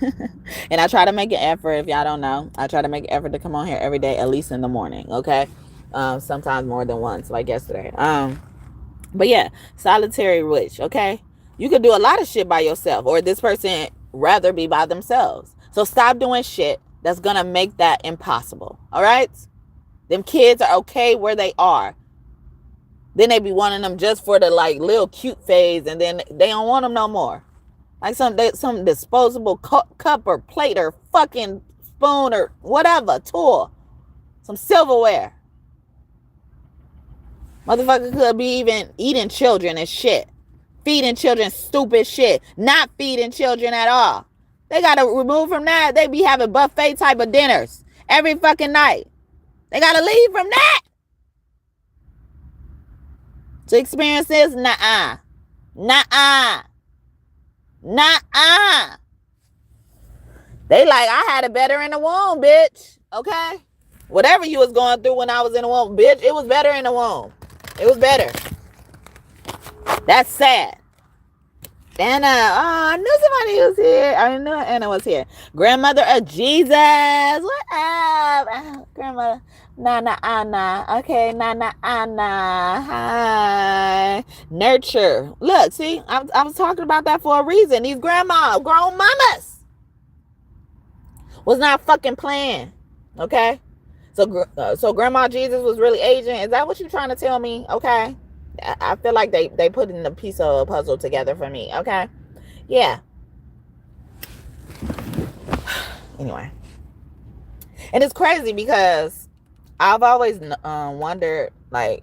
And I try to make an effort. If y'all don't know, I try to make an effort to come on here every day, at least in the morning. Okay, sometimes more than once, like yesterday. But yeah, solitary witch. Okay, you could do a lot of shit by yourself, or this person rather be by themselves. So stop doing shit that's gonna make that impossible. All right, them kids are okay where they are. Then they be wanting them just for the like little cute phase, and then they don't want them no more. Like some disposable cup or plate or fucking spoon or whatever, tool, some silverware. Motherfucker could be even eating children and shit, feeding children stupid shit, not feeding children at all. They gotta remove from that. They be having buffet type of dinners every fucking night. They gotta leave from that. To experience this, nah-uh. Nah-uh. Nah-uh. They like, I had it better in the womb, bitch. Okay? Whatever you was going through when I was in the womb, bitch, it was better in the womb. It was better. That's sad. Anna, I knew somebody was here. I knew Anna was here. Grandmother of Jesus. What up? Grandmother. Nana Anna. Okay, Nana Anna. Hi. Nurture. Look, see, I was talking about that for a reason. These grown mamas was not fucking playing. Okay? So Grandma Jesus was really aging. Is that what you're trying to tell me? Okay? I feel like they put in a piece of a puzzle together for me. Okay? Yeah. Anyway. And it's crazy because I've always wondered, like,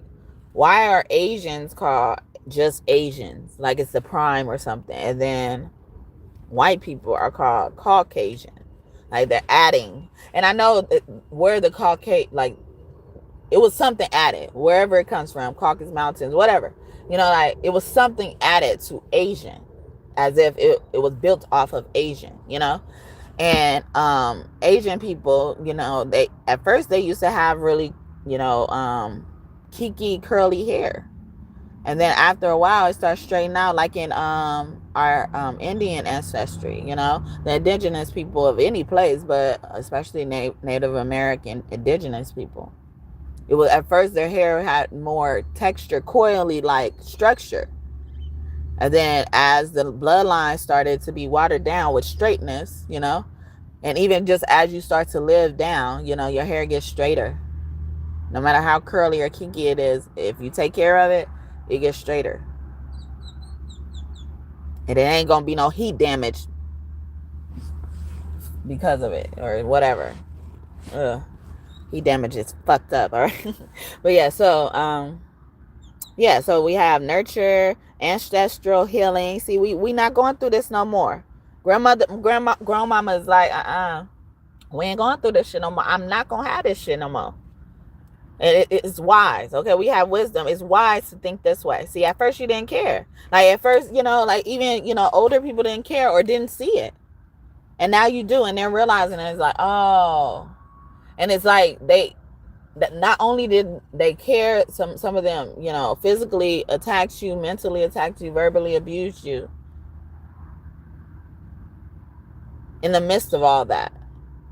why are Asians called just Asians? Like it's the prime or something. And then white people are called Caucasian. Like they're adding. And I know where the Caucasian, like, it was something added, wherever it comes from, Caucasus Mountains, whatever. Like it was something added to Asian, as if it was built off of Asian, And Asian people, they at first they used to have really, kiki curly hair. And then after a while, it starts straightening out, like in our Indian ancestry, the indigenous people of any place, but especially Native American indigenous people. It was at first their hair had more texture, coily like structure. And then as the bloodline started to be watered down with straightness, And even just as you start to live down, you know, your hair gets straighter. No matter how curly or kinky it is, if you take care of it, it gets straighter. And it ain't gonna be no heat damage because of it or whatever. Ugh. Heat damage is fucked up, all right? But yeah, so so we have nurture, ancestral healing. See, we not going through this no more. Grandmama is like, we ain't going through this shit no more. I'm not gonna have this shit no more. And it's wise. Okay, we have wisdom. It's wise to think this way. See, at first you didn't care. Like at first, you know, like even, you know, older people didn't care or didn't see it. And now you do, and they're realizing it. It's like, oh. And it's like that not only did they care, some of them, you know, physically attacked you, mentally attacked you, verbally abused you in the midst of all that.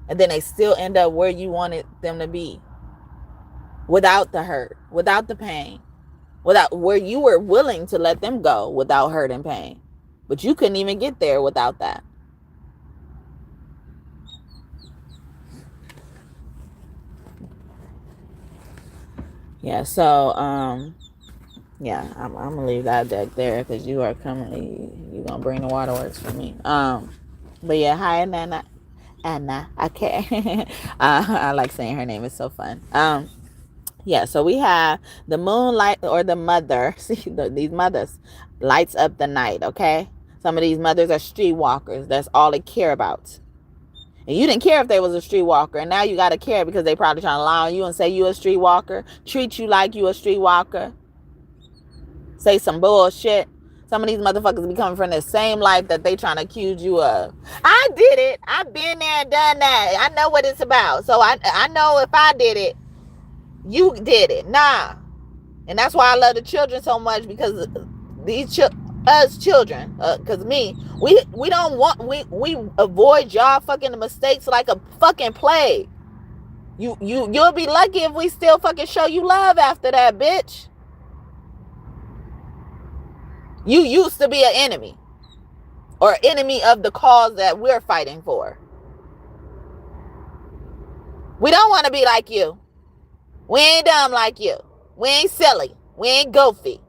And then they still end up where you wanted them to be. Without the hurt, without the pain, without where you were willing to let them go without hurt and pain. But you couldn't even get there without that. Yeah, so yeah, I'm gonna leave that deck there because you are coming. You're gonna bring the waterworks for me. But yeah, hi Anna. Okay. I like saying her name. It's so fun. Yeah, so we have the moonlight or the mother. See, these mothers lights up the night, okay? Some of these mothers are streetwalkers. That's all they care about. And you didn't care if they was a streetwalker. And now you got to care because they probably trying to lie on you and say you a streetwalker. Treat you like you a streetwalker. Say some bullshit. Some of these motherfuckers be coming from the same life that they trying to accuse you of. I did it. I've been there and done that. I know what it's about. So I know if I did it, you did it. Nah. And that's why I love the children so much, because these us children, because we don't want, we avoid y'all fucking mistakes like a fucking plague. You'll be lucky if we still fucking show you love after that, bitch. You used to be an enemy or enemy of the cause that we're fighting for. We don't want to be like you. We ain't dumb like you. We ain't silly. We ain't goofy.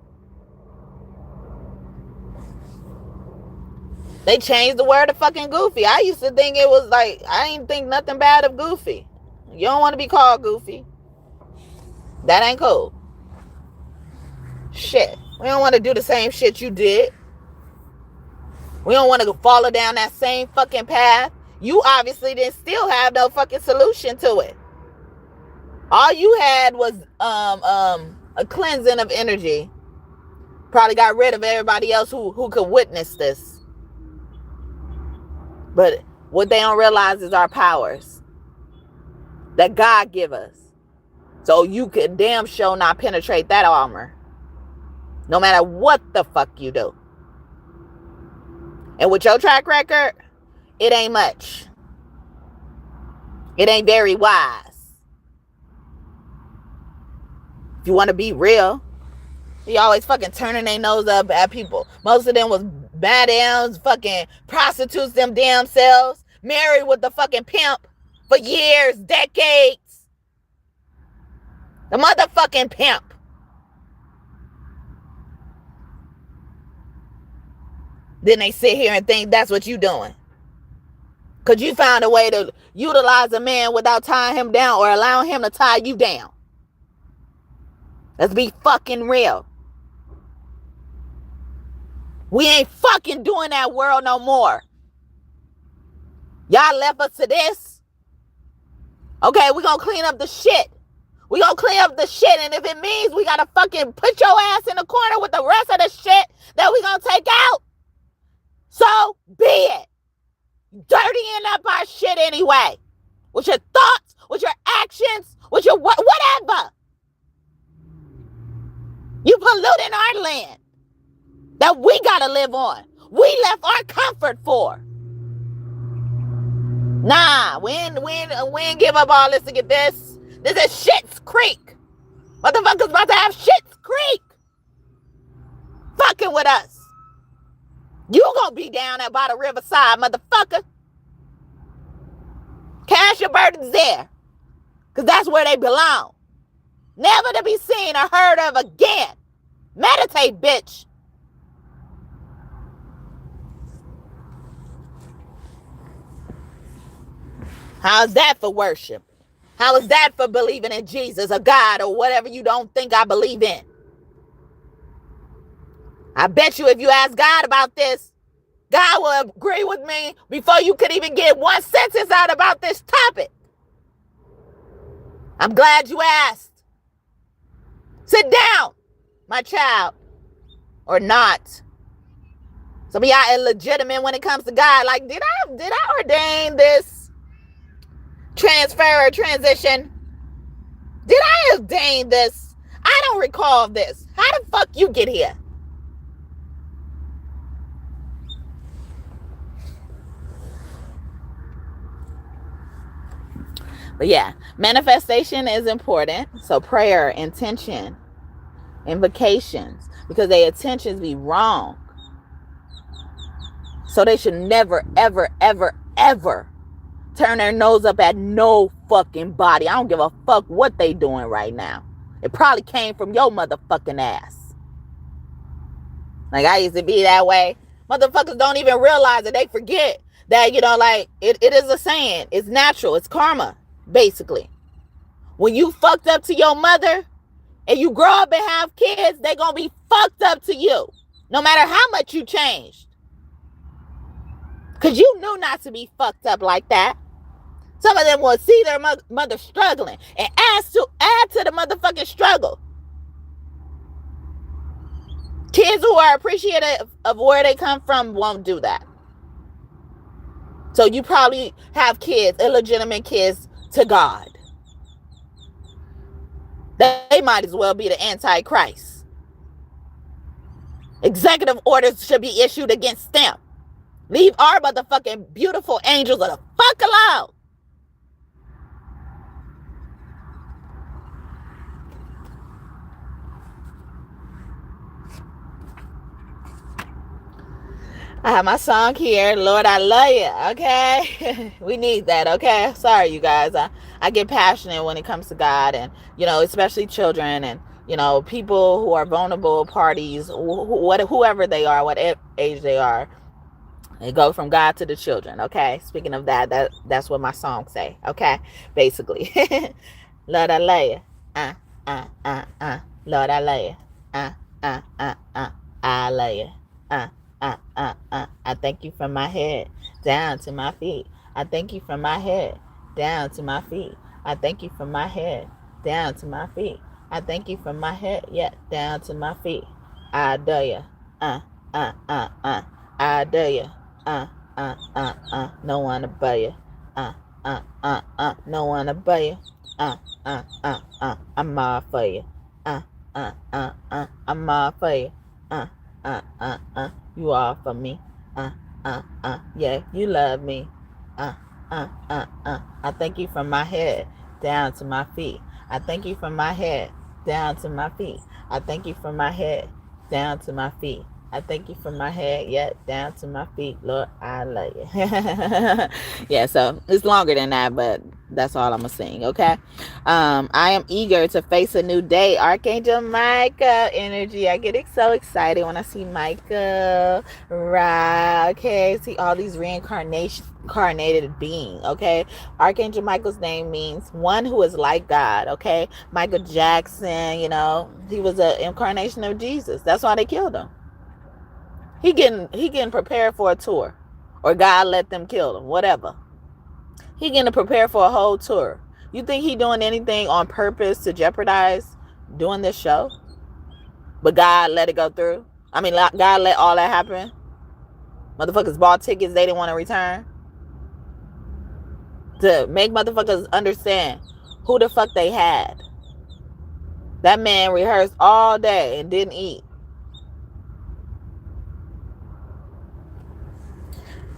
They changed the word to fucking goofy. I used to think it was like, I didn't think nothing bad of goofy. You don't want to be called goofy. That ain't cool. Shit. We don't want to do the same shit you did. We don't want to follow down that same fucking path. You obviously didn't still have no fucking solution to it. All you had was a cleansing of energy. Probably got rid of everybody else who could witness this. But what they don't realize is our powers that God give us. So you could damn sure not penetrate that armor. No matter what the fuck you do. And with your track record, it ain't much. It ain't very wise. If you want to be real, you always fucking turning their nose up at people. Most of them was madams, fucking prostitutes them damn selves, married with the fucking pimp for years, decades. The motherfucking pimp. Then they sit here and think that's what you doing. Because you found a way to utilize a man without tying him down or allowing him to tie you down. Let's be fucking real. We ain't fucking doing that world no more. Y'all left us to this. Okay, we gonna clean up the shit. We gonna clean up the shit, and if it means we gotta fucking put your ass in the corner with the rest of the shit that we gonna take out, so be it. Dirtying up our shit anyway. With your thoughts, with your actions, with your whatever. You polluting our land that we gotta live on. We left our comfort for. Nah, we ain't give up all this to get this. This is Schitt's Creek. Motherfuckers about to have Schitt's Creek. Fucking with us. You gonna be down there by the riverside, motherfucker. Cast your burdens there. Because that's where they belong. Never to be seen or heard of again. Meditate, bitch. How's that for worship? How is that for believing in Jesus or God or whatever you don't think I believe in? I bet you if you ask God about this, God will agree with me before you could even get one sentence out about this topic. I'm glad you asked. Sit down, my child, or not. Some of y'all illegitimate when it comes to God. Like, did I ordain this transfer or transition? Did I ordain this? I don't recall this. How the fuck you get here? But yeah, manifestation is important. So prayer, intention, invocations, because their intentions be wrong. So they should never, ever, ever, ever turn their nose up at no fucking body. I don't give a fuck what they doing right now. It probably came from your motherfucking ass. Like, I used to be that way. Motherfuckers don't even realize it. They forget that, like, it is a saying. It's natural. It's karma, basically. When you fucked up to your mother and you grow up and have kids, they gonna be fucked up to you. No matter how much you changed. Because you knew not to be fucked up like that. Some of them will see their mother struggling and add to the motherfucking struggle. Kids who are appreciative of where they come from won't do that. So you probably have kids, illegitimate kids, to God. They might as well be the Antichrist. Executive orders should be issued against them. Leave our motherfucking beautiful angels the fuck alone. I have my song here, Lord, I love you, okay? We need that, okay? Sorry, you guys. I get passionate when it comes to God and, especially children and, people who are vulnerable parties, whoever they are, what age they are. They go from God to the children, okay? Speaking of that's what my songs say, okay? Basically. Lord, I love you. Lord, I love you. I love you. I thank you from my head down to my feet. I thank you from my head down to my feet. I thank you from my head down to my feet. I thank you from my head, down to my feet. I adore you. I adore you. No one above you. No one above you. I'm all for you. I'm all for you. You all for me. Yeah, you love me. I thank you from my head down to my feet. I thank you from my head down to my feet. I thank you from my head down to my feet. I thank you from my head, down to my feet. Lord, I love you. Yeah, so it's longer than that, but that's all I'm going to sing, okay? I am eager to face a new day. Archangel Michael energy. I get so excited when I see Michael. Right, okay? See all these reincarnated beings, okay? Archangel Michael's name means one who is like God, okay? Michael Jackson, he was an incarnation of Jesus. That's why they killed him. He getting prepared for a tour, or God let them kill him, whatever. He getting prepared for a whole tour. You think he doing anything on purpose to jeopardize doing this show? But God let it go through. I mean, God let all that happen. Motherfuckers bought tickets they didn't want to return. To make motherfuckers understand who the fuck they had. That man rehearsed all day and didn't eat.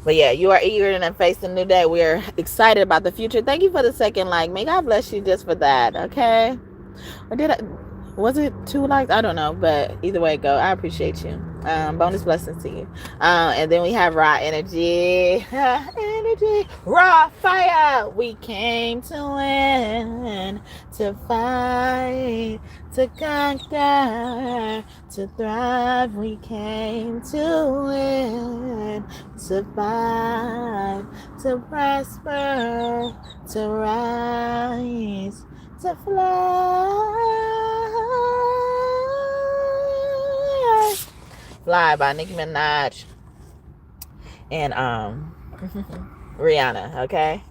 But yeah, you are eager to face the new day. We are excited about the future. Thank you for the second like. May God bless you just for that, okay? Or was it 2 likes? I don't know, but either way it go, I appreciate you. Bonus blessings to you. And then we have raw energy. Energy. Raw fire. We came to win, to fight, to conquer, to thrive. We came to win, to fight, to prosper, to rise, to fly. Fly by Nicki Minaj and Rihanna. Okay,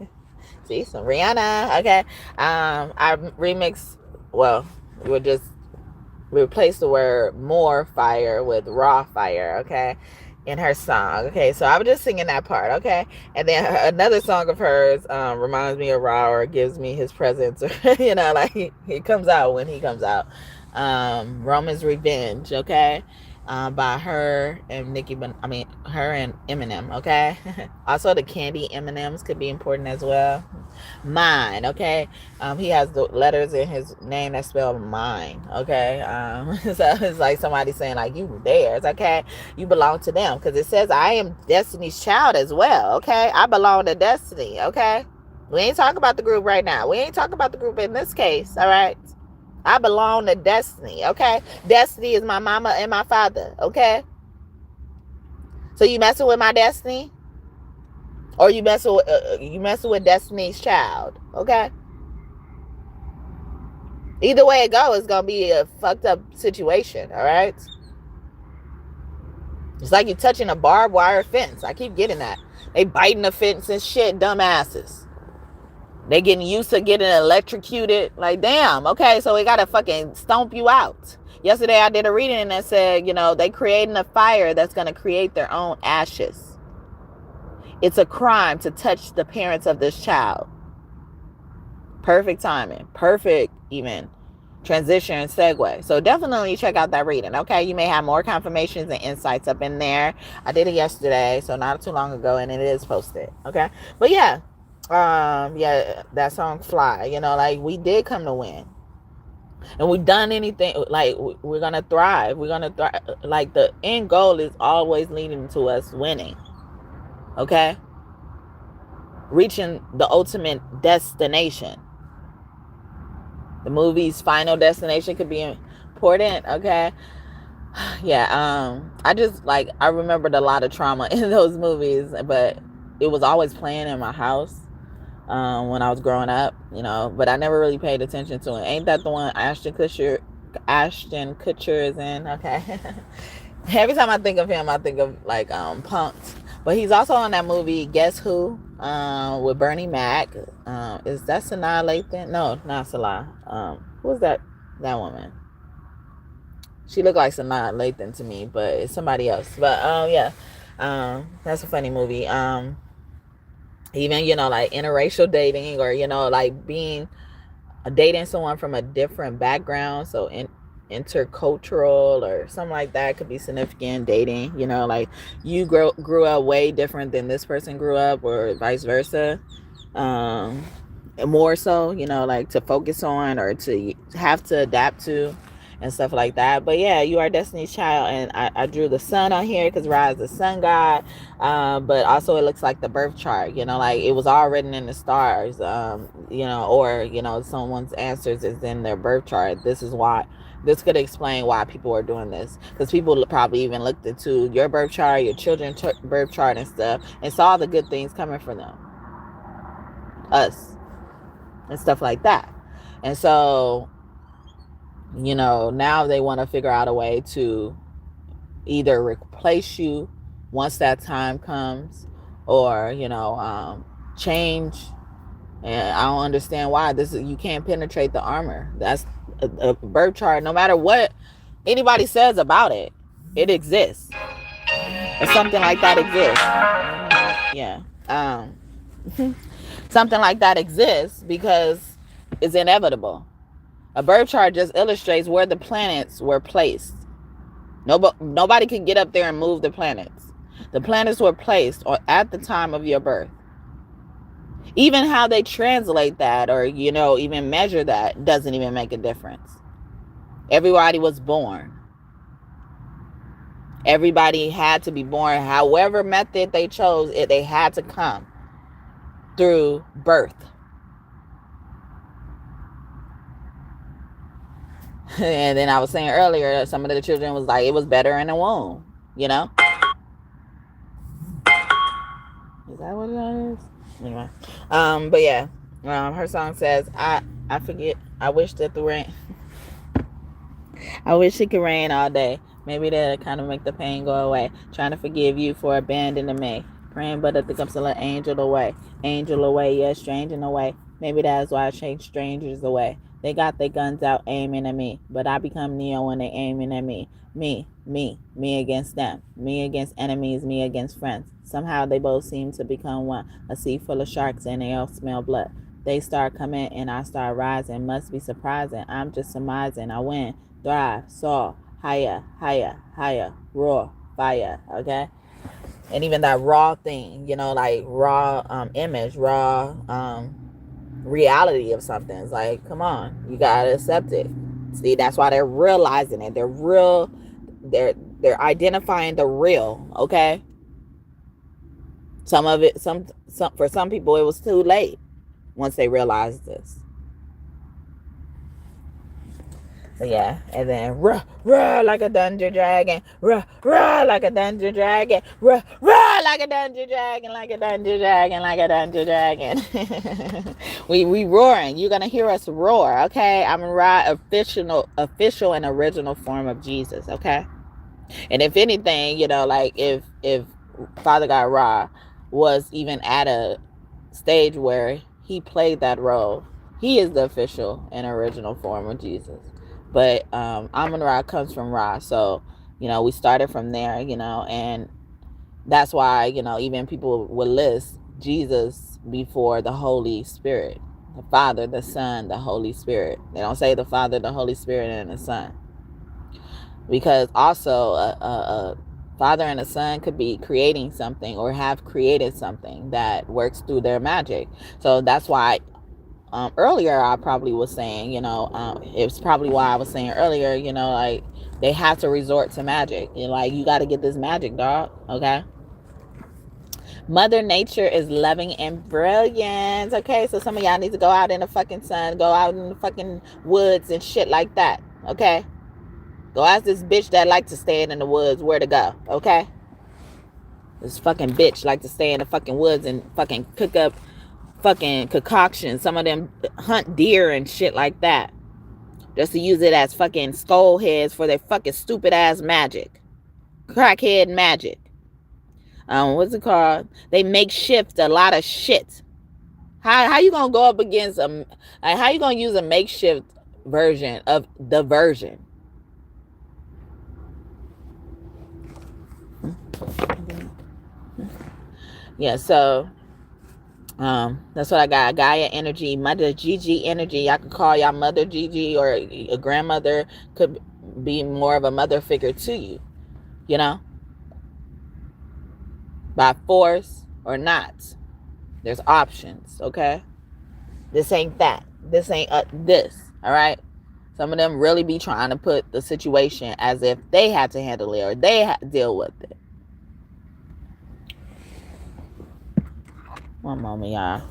see some Rihanna. Okay, I remix. Well, we just replace the word more fire with raw fire. Okay, in her song. Okay, so I was just singing that part. Okay, and then another song of hers reminds me of Raw, or gives me his presence, or like he comes out when he comes out. Roman's Revenge. Okay. By her and her and Eminem. Okay. Also, the candy M&Ms could be important as well. Mine. Okay. He has the letters in his name that spell mine. Okay. So it's like somebody saying like, you theirs. Okay. You belong to them, because it says I am Destiny's child as well. Okay. I belong to Destiny. Okay. We ain't talking about the group right now. We ain't talking about the group in this case. All right. I belong to Destiny, okay? Destiny is my mama and my father, okay? So you messing with my Destiny? Or you messing with Destiny's child, okay? Either way it goes, it's going to be a fucked up situation, all right? It's like you touching a barbed wire fence. I keep getting that. They biting the fence and shit, dumbasses. They getting used to getting electrocuted. Like, damn, okay, so we gotta fucking stomp you out. Yesterday I did a reading that said, they creating a fire that's gonna create their own ashes. It's a crime to touch the parents of this child. Perfect timing. Perfect even transition and segue. So definitely check out that reading, okay? You may have more confirmations and insights up in there. I did it yesterday, so not too long ago, and it is posted, okay? But yeah. That song Fly, like we did come to win, and we've done anything, like we're gonna thrive. Like the end goal is always leading to us winning, okay? Reaching the ultimate destination. The movie's final destination could be important, okay? Yeah, I remembered a lot of trauma in those movies, but it was always playing in my house when I was growing up, but I never really paid attention to it. Ain't that the one Ashton Kutcher is in? Okay. Every time I think of him, I think of like Punk'd. But he's also on that movie Guess Who with Bernie Mac. Is that Sanaa Lathan? No, not Salah. Who's that woman? She looked like Sanaa Lathan to me, but it's somebody else. But yeah, that's a funny movie. Even like interracial dating, or like dating someone from a different background, so intercultural or something like that could be significant. Dating, like you grew up way different than this person grew up, or vice versa. And more so, like to focus on or to have to adapt to and stuff like that. But yeah, you are Destiny's child, and I drew the sun on here because Ra is the sun god, but also it looks like the birth chart, like it was all written in the stars, or someone's answers is in their birth chart. This could explain why people are doing this, because people probably even looked into your birth chart, your children's birth chart and stuff, and saw the good things coming from them, us, and stuff like that. And so now they want to figure out a way to either replace you once that time comes, or change. And I don't understand why you can't penetrate the armor. That's a birth chart. No matter what anybody says about it, it exists, or something like that exists. Yeah. Something like that exists because it's inevitable. A birth chart just illustrates where the planets were placed. Nobody can get up there and move the planets. The planets were placed at the time of your birth. Even how they translate that, or even measure that, doesn't even make a difference. Everybody was born. Everybody had to be born, however method they chose, they had to come through birth. And then I was saying earlier, some of the children was like, it was better in the womb, you know? Is that what it is? Anyway. But yeah. Her song says, I forget, I wish that the rain I wish it could rain all day. Maybe that'll kind of make the pain go away. Trying to forgive you for abandoning me. Praying, but I think I'm still an angel away. Angel away, yeah, strange in a way. Maybe that's why I changed strangers away. They got their guns out aiming at me, but I become Neo when they aiming at me. Me against them. Me against enemies, me against friends. Somehow they both seem to become one. A sea full of sharks and they all smell blood. They start coming and I start rising. Must be surprising. I'm just surmising. I win. Thrive, soar, higher, higher, higher, roar, fire, okay? And even that raw thing, you know, like raw image, raw reality of something. It's like, come on, you gotta accept it. See, that's why they're realizing it. They're identifying the real, okay? Some of it, some for some people, it was too late once they realized this. So yeah, and then rah rah like a dungeon dragon, rah rah like a dungeon dragon, rah rah like a dungeon dragon, like a dungeon dragon, like a dungeon dragon. we roaring. You're gonna hear us roar, okay? I'm Ra, official and original form of Jesus, okay? And if anything, you know, like if Father God Ra was even at a stage where he played that role, he is the official and original form of Jesus. But Amun Ra comes from Ra, so you know we started from there, you know, and that's why, you know, even people would list Jesus before the Holy Spirit, the Father, the Son, the Holy Spirit. They don't say the Father, the Holy Spirit, and the Son, because also a father and a son could be creating something or have created something that works through their magic. So that's why earlier I probably was saying, you know, it's probably why I was saying earlier, you know, like they have to resort to magic. You're like, you got to get this magic, dog. Okay. Mother Nature is loving and brilliant. Okay. So some of y'all need to go out in the fucking sun, go out in the fucking woods and shit like that. Okay. Go ask this bitch that like to stay in the woods where to go. Okay. This fucking bitch like to stay in the fucking woods and fucking cook up fucking concoctions. Some of them hunt deer and shit like that, just to use it as fucking skull heads for their fucking stupid ass magic, crackhead magic. What's it called? They make shift a lot of shit. How you gonna go up against like, how you gonna use a makeshift version of the version? Yeah, so that's what I got. Gaia energy, Mother Gigi energy. Y'all could call y'all Mother Gigi, or a grandmother could be more of a mother figure to you, you know, by force or not. There's options, okay? This ain't that. This ain't this, all right? Some of them really be trying to put the situation as if they had to handle it or they had to deal with it. One moment, y'all.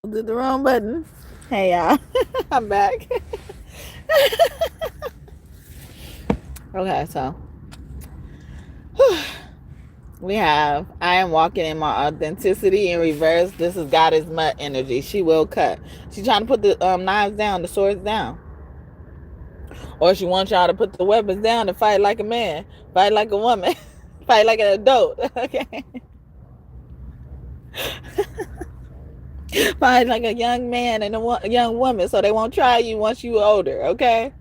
Did the wrong button. Hey y'all, I'm back. Okay, so we have I am walking in my authenticity in reverse. This is Goddess Mutt energy. She will cut. She's trying to put the knives down, the swords down. Or she wants y'all to put the weapons down and fight like a man, fight like a woman, fight like an adult. Okay. Fight like a young man and a young woman so they won't try you once you're older, okay?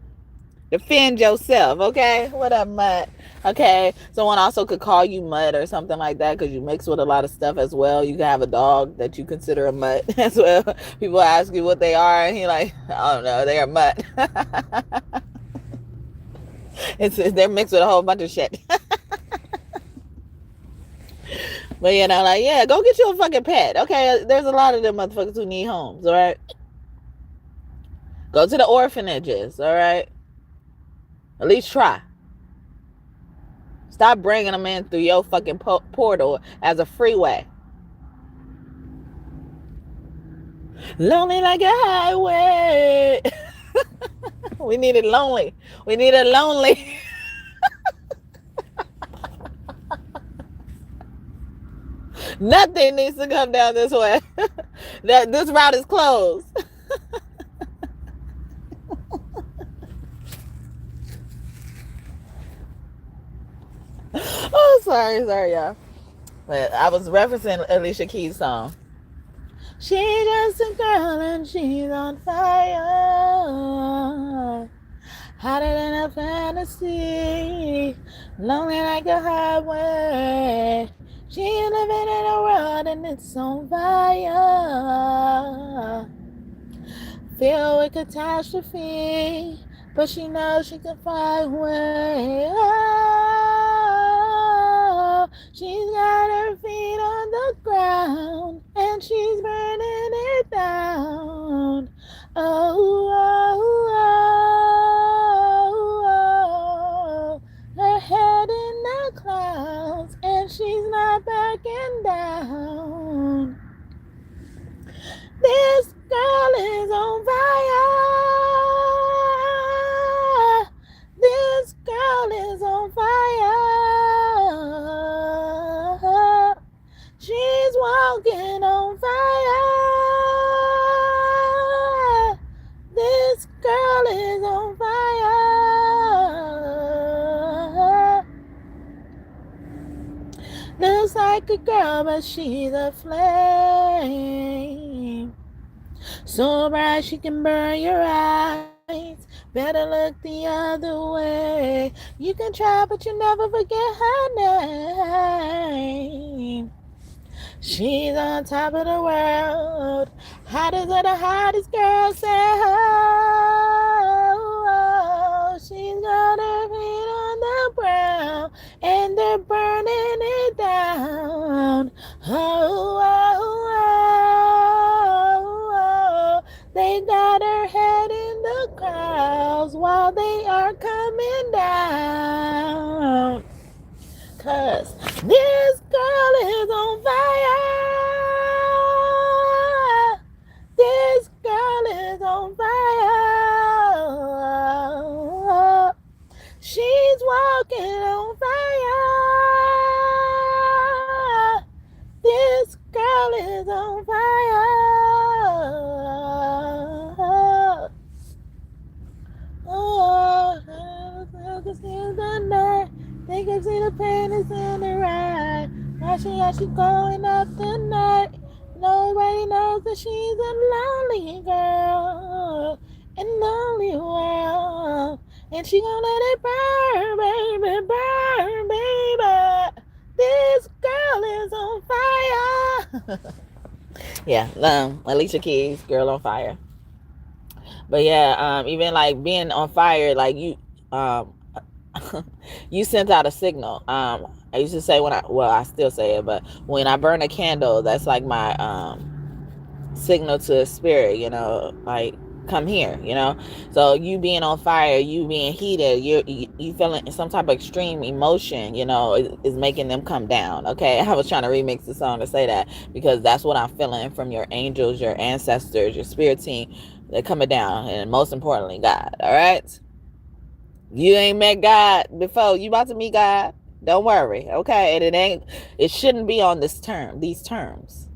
Defend yourself, okay? What up, Mutt? Okay, someone also could call you Mutt or something like that because you mix with a lot of stuff as well. You can have a dog that you consider a Mutt as well. People ask you what they are, and you're like, I don't know, they're a Mutt. They're mixed with a whole bunch of shit. But you know, like, yeah, go get you a fucking pet. Okay, there's a lot of them motherfuckers who need homes, all right? Go to the orphanages, all right? At least try. Stop bringing them in through your fucking portal as a freeway. Lonely like a highway. We need it lonely. We need it lonely. Nothing needs to come down this way. This route is closed. Oh, sorry, y'all. But I was referencing Alicia Keys' song. She's just a girl and she's on fire. Hotter than a fantasy. Lonely like a highway. She's living in a world and it's on fire. Filled with catastrophe. But she knows she can fly away. Oh, she's got her feet on the ground and she's burning it down. Oh, oh, oh, oh. Her head in the clouds and she's not backing down. This girl is on fire. This girl is on fire. She's walking on fire. This girl is on fire. Looks like a girl, but she's a flame. So bright she can burn your eyes. Better look the other way. You can try, but you never forget her name. She's on top of the world. Hottest of the hottest girls say, oh, she's got her feet on the ground and they're burning it down. Oh, oh, oh, oh. They got her head in the clouds while they are coming down. 'Cause this girl is on fire. This girl is on fire. She's walking on fire. This girl is on fire. Oh, I can see the night. They can see the pain is in the ride. Watching how she going up the night. Nobody knows that she's a lonely girl in a lonely world. And she gonna let it burn, baby, burn, baby. This girl is on fire. Yeah, Alicia Keys, Girl on Fire. But yeah, even like being on fire, like you you sent out a signal. I used to say I still say it, but when I burn a candle, that's like my signal to a spirit, you know, like come here, you know. So you being on fire, you being heated, you feeling some type of extreme emotion, you know, is making them come down. Okay, I was trying to remix the song to say that, because that's what I'm feeling from your angels, your ancestors, your spirit team. They're coming down, and most importantly, God. All right, you ain't met God before, you about to meet God. Don't worry, okay? And it shouldn't be on these terms.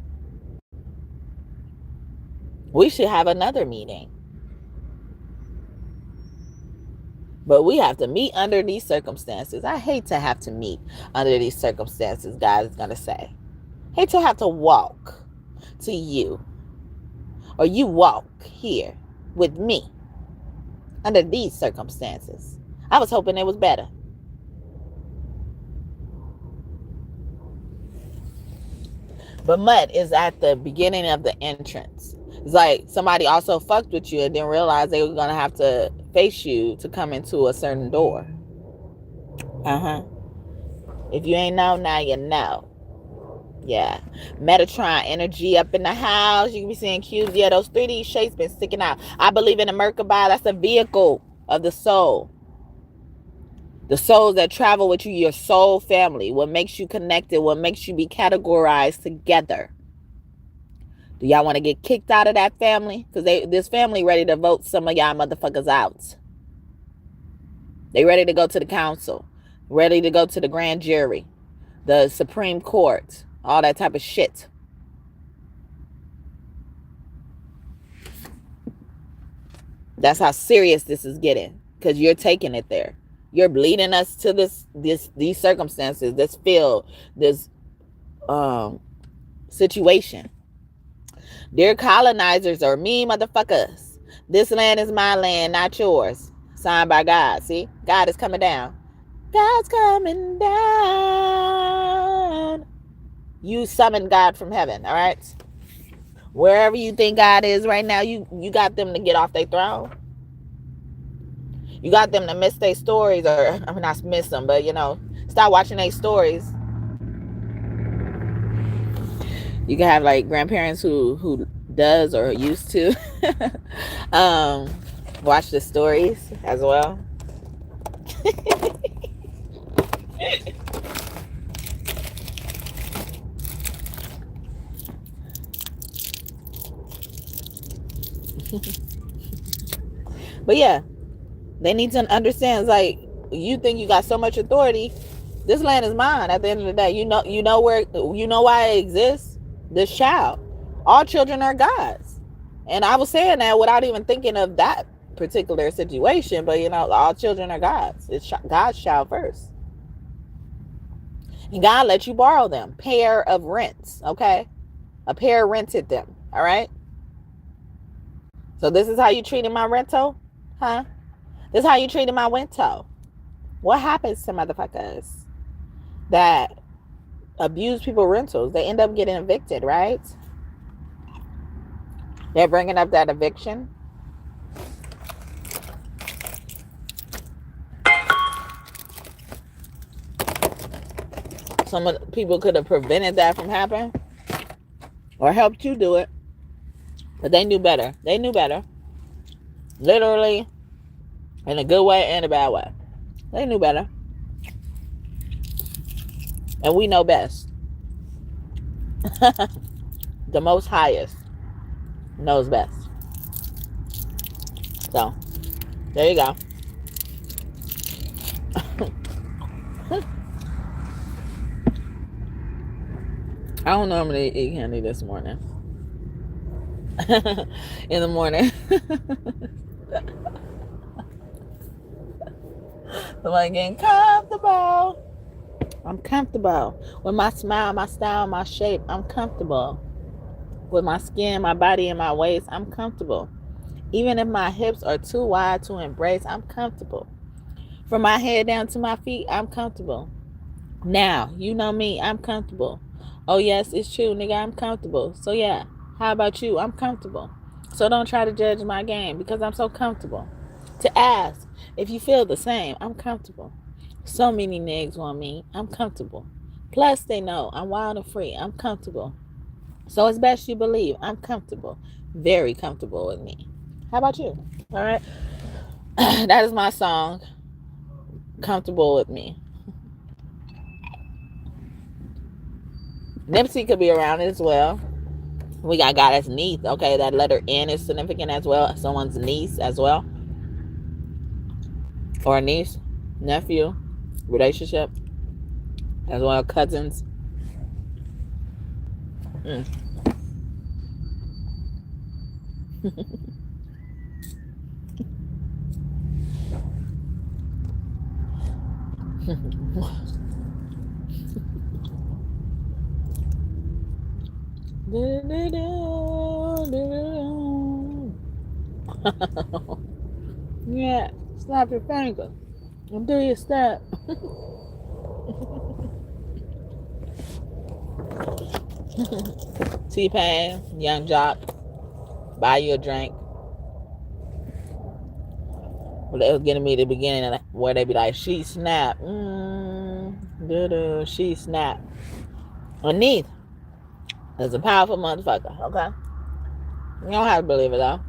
We should have another meeting. But we have to meet under these circumstances. I hate to have to meet under these circumstances, God is going to say. Hate to have to walk to you. Or you walk here with me under these circumstances. I was hoping it was better. But mud is at the beginning of the entrance. It's like somebody also fucked with you and didn't realize they were going to have to face you to come into a certain door. If you ain't know, now you know. Yeah. Metatron energy up in the house. You can be seeing cubes. Yeah, those 3D shapes been sticking out. I believe in the Merkabah. That's a vehicle of the soul. The souls that travel with you, your soul family. What makes you connected. What makes you be categorized together. Do y'all want to get kicked out of that family? Because this family ready to vote some of y'all motherfuckers out. They ready to go to the council. Ready to go to the grand jury. The Supreme Court. All that type of shit. That's how serious this is getting, because you're taking it there. You're leading us to these circumstances, this field, this situation. Dear colonizers or me motherfuckers, this land is my land, not yours. Signed by God. See, God is coming down. God's coming down. You summon God from heaven. All right. Wherever you think God is right now, you got them to get off their throne. You got them to miss their stories, or I mean, not miss them, but stop watching their stories. You can have like grandparents who does or used to watch the stories as well. But yeah, they need to understand. It's like, you think you got so much authority. This land is mine. At the end of the day, you know why it exists. This child, all children are God's, and I was saying that without even thinking of that particular situation. But all children are God's. It's God's child first, and God let you borrow them. Pair of rents, okay? A pair rented them. All right. So this is how you treated my rental, huh? This is how you treated my rental. What happens to motherfuckers that abuse people rentals? They end up getting evicted, right? They're bringing up that eviction. Some of the people could have prevented that from happening or helped you do it, but they knew better. They knew better. Literally, in a good way and a bad way. They knew better. And we know best. The most highest knows best. So, there you go. I don't normally eat candy this morning. In the morning. I'm like getting comfortable. I'm comfortable with my smile, my style, my shape. I'm comfortable with my skin, my body, and my waist. I'm comfortable. Even if my hips are too wide to embrace, I'm comfortable. From my head down to my feet, I'm comfortable. Now, you know me, I'm comfortable. Oh yes, it's true, nigga, I'm comfortable. So yeah, how about you? I'm comfortable. So don't try to judge my game, because I'm so comfortable. To ask if you feel the same, I'm comfortable. So many niggas want me, I'm comfortable. Plus they know I'm wild and free, I'm comfortable. So it's best you believe I'm comfortable. Very comfortable with me. How about you? All right. That is my song. Comfortable with me. Nipsey could be around it as well. We got Goddess niece. Okay, that letter N is significant as well. Someone's niece as well. Or niece, nephew, relationship, as well, cousins. Yeah, snap your finger and do your step. T-Pain, Young Jock, buy you a drink. Well, they was getting me at the beginning where they be like, she snap. She snap. Underneath is a powerful motherfucker, okay? You don't have to believe it though.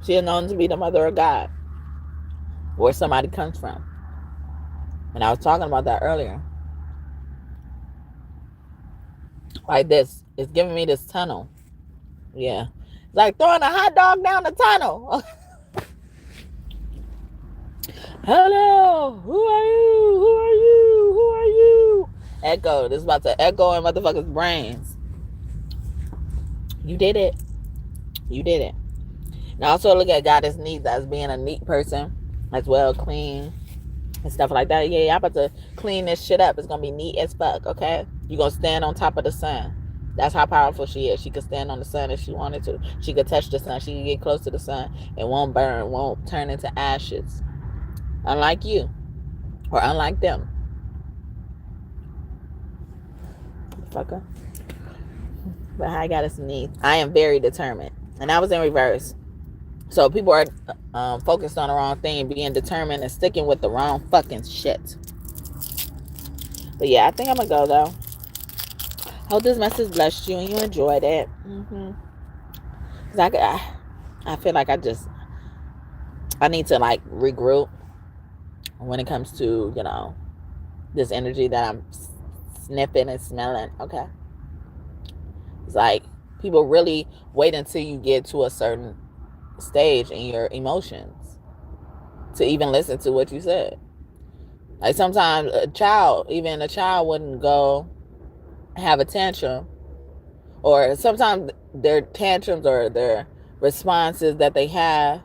She is known to be the mother of God. Where somebody comes from. And I was talking about that earlier. Like this. It's giving me this tunnel. Yeah. It's like throwing a hot dog down the tunnel. Hello. Who are you? Who are you? Who are you? Echo. This is about to echo in motherfuckers' brains. You did it. You did it. Now also look at Goddess neat as being a neat person as well, clean and stuff like that. Yeah, I'm about to clean this shit up. It's gonna be neat as fuck, okay? You're gonna stand on top of the sun. That's how powerful she is. She could stand on the sun if she wanted to. She could touch the sun. She could get close to the sun. It won't burn, won't turn into ashes. Unlike you. Or unlike them. Fucker. But I got us neat. I am very determined. And I was in reverse. So people are focused on the wrong thing, being determined and sticking with the wrong fucking shit. But yeah, I think I'm gonna go though. Hope this message blessed you and you enjoyed it. Cause I feel like I need to like regroup when it comes to, you know, this energy that I'm sniffing and smelling. Okay. It's like people really wait until you get to a certain stage in your emotions to even listen to what you said. Like sometimes even a child wouldn't go have a tantrum, or sometimes their tantrums or their responses that they have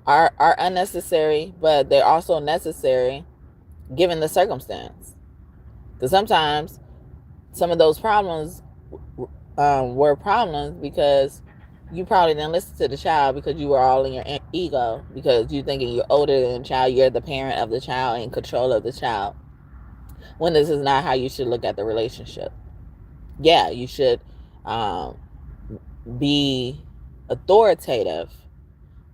are unnecessary, but they're also necessary given the circumstance. Because sometimes some of those problems were problems because you probably didn't listen to the child because you were all in your ego, because you thinking you're older than the child, you're the parent of the child, in control of the child, when this is not how you should look at the relationship. Yeah, you should be authoritative,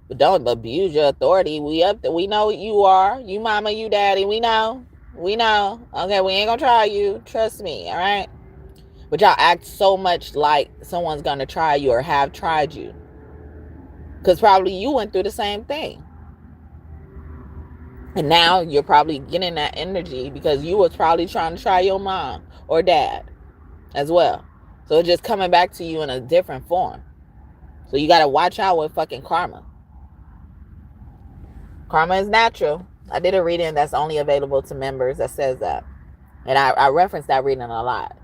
but don't abuse your authority. We know what you are. You mama, you daddy. We know. Okay, we ain't gonna try you. Trust me, all right? But y'all act so much like someone's gonna try you or have tried you. Because probably you went through the same thing. And now you're probably getting that energy because you was probably trying to try your mom or dad as well. So it's just coming back to you in a different form. So you got to watch out with fucking karma. Karma is natural. I did a reading that's only available to members that says that. And I reference that reading a lot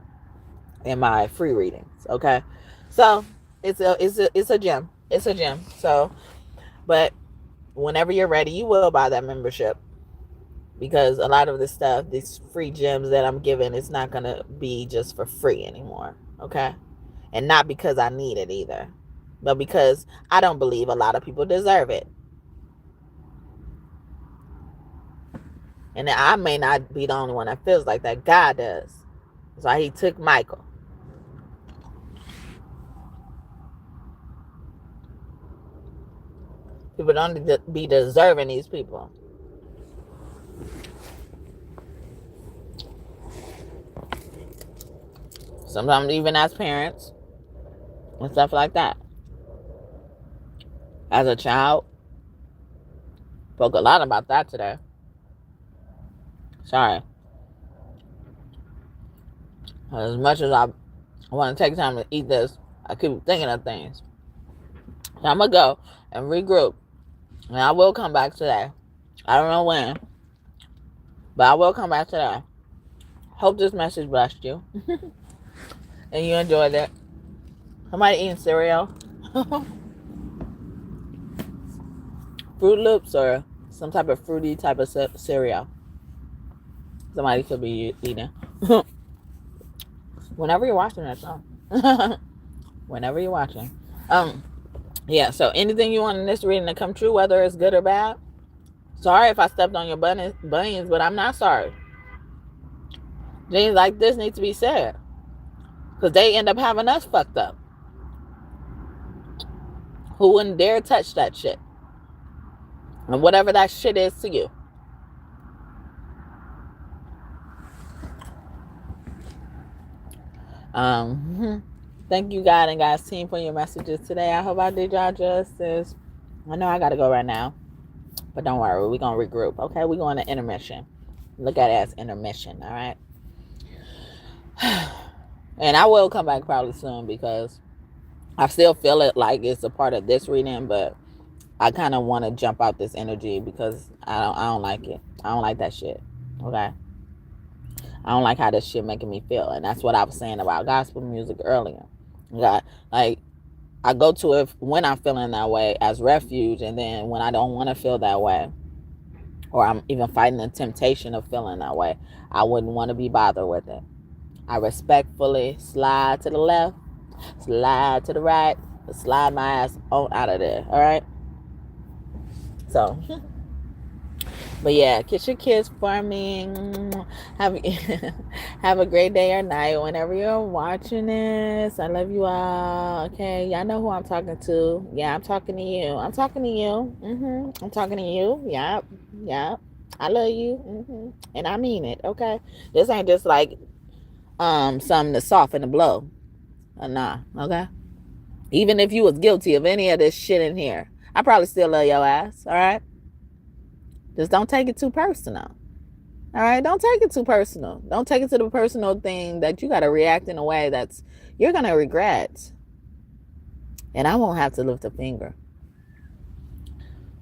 in my free readings. Okay. So it's a gem. It's a gem. So, but whenever you're ready, you will buy that membership, because a lot of this stuff, these free gems that I'm giving, it's not going to be just for free anymore. Okay. And not because I need it either, but because I don't believe a lot of people deserve it. And I may not be the only one that feels like that. God does. That's why he took Michael. People don't be deserving these people. Sometimes even as parents and stuff like that. as a child. Spoke a lot about that today. Sorry. As much as I want to take time to eat this, I keep thinking of things. So I'm going to go and regroup. And I will come back today. I don't know when. But I will come back today. Hope this message blessed you. And you enjoyed it. Somebody eating cereal? Fruit Loops or some type of fruity type of cereal. Somebody could be eating. Whenever you're watching that song. Whenever you're watching. Yeah, so anything you want in this reading to come true, whether it's good or bad. Sorry if I stepped on your buns, but I'm not sorry. Things like this need to be said. Because they end up having us fucked up. Who wouldn't dare touch that shit? And whatever that shit is to you. Thank you, God and God's team, for your messages today. I hope I did y'all justice. I know I gotta go right now, but don't worry, we're gonna regroup. Okay, we're going to intermission. Look at it as intermission. All right. And I will come back probably soon because I still feel it like it's a part of this reading, but I kind of want to jump out this energy because I don't like it. I don't like that shit. Okay. I don't like how this shit making me feel. And that's what I was saying about gospel music earlier. God, like, I go to it when I'm feeling that way as refuge. And then when I don't want to feel that way, or I'm even fighting the temptation of feeling that way, I wouldn't want to be bothered with it. I respectfully slide to the left, slide to the right, slide my ass on out of there. All right. So, but yeah, kiss your kids for me. Have a great day or night whenever you're watching this. I love you all. Okay, y'all know who I'm talking to. Yeah, I'm talking to you. I'm talking to you. I'm talking to you. Yep. I love you. And I mean it. Okay, this ain't just like something to soften the blow. Nah. Okay. Even if you was guilty of any of this shit in here, I probably still love your ass. All right. Just don't take it too personal. All right? Don't take it too personal. Don't take it to the personal thing that you got to react in a way that's you're going to regret. And I won't have to lift a finger.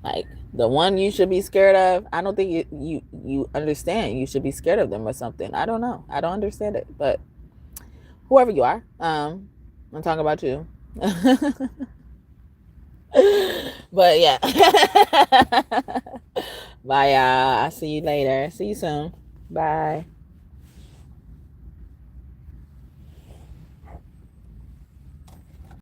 Like, the one you should be scared of, I don't think you understand. You should be scared of them or something. I don't know. I don't understand it. But whoever you are, I'm talking about you. But yeah. Bye, y'all. I'll see you later. See you soon. Bye.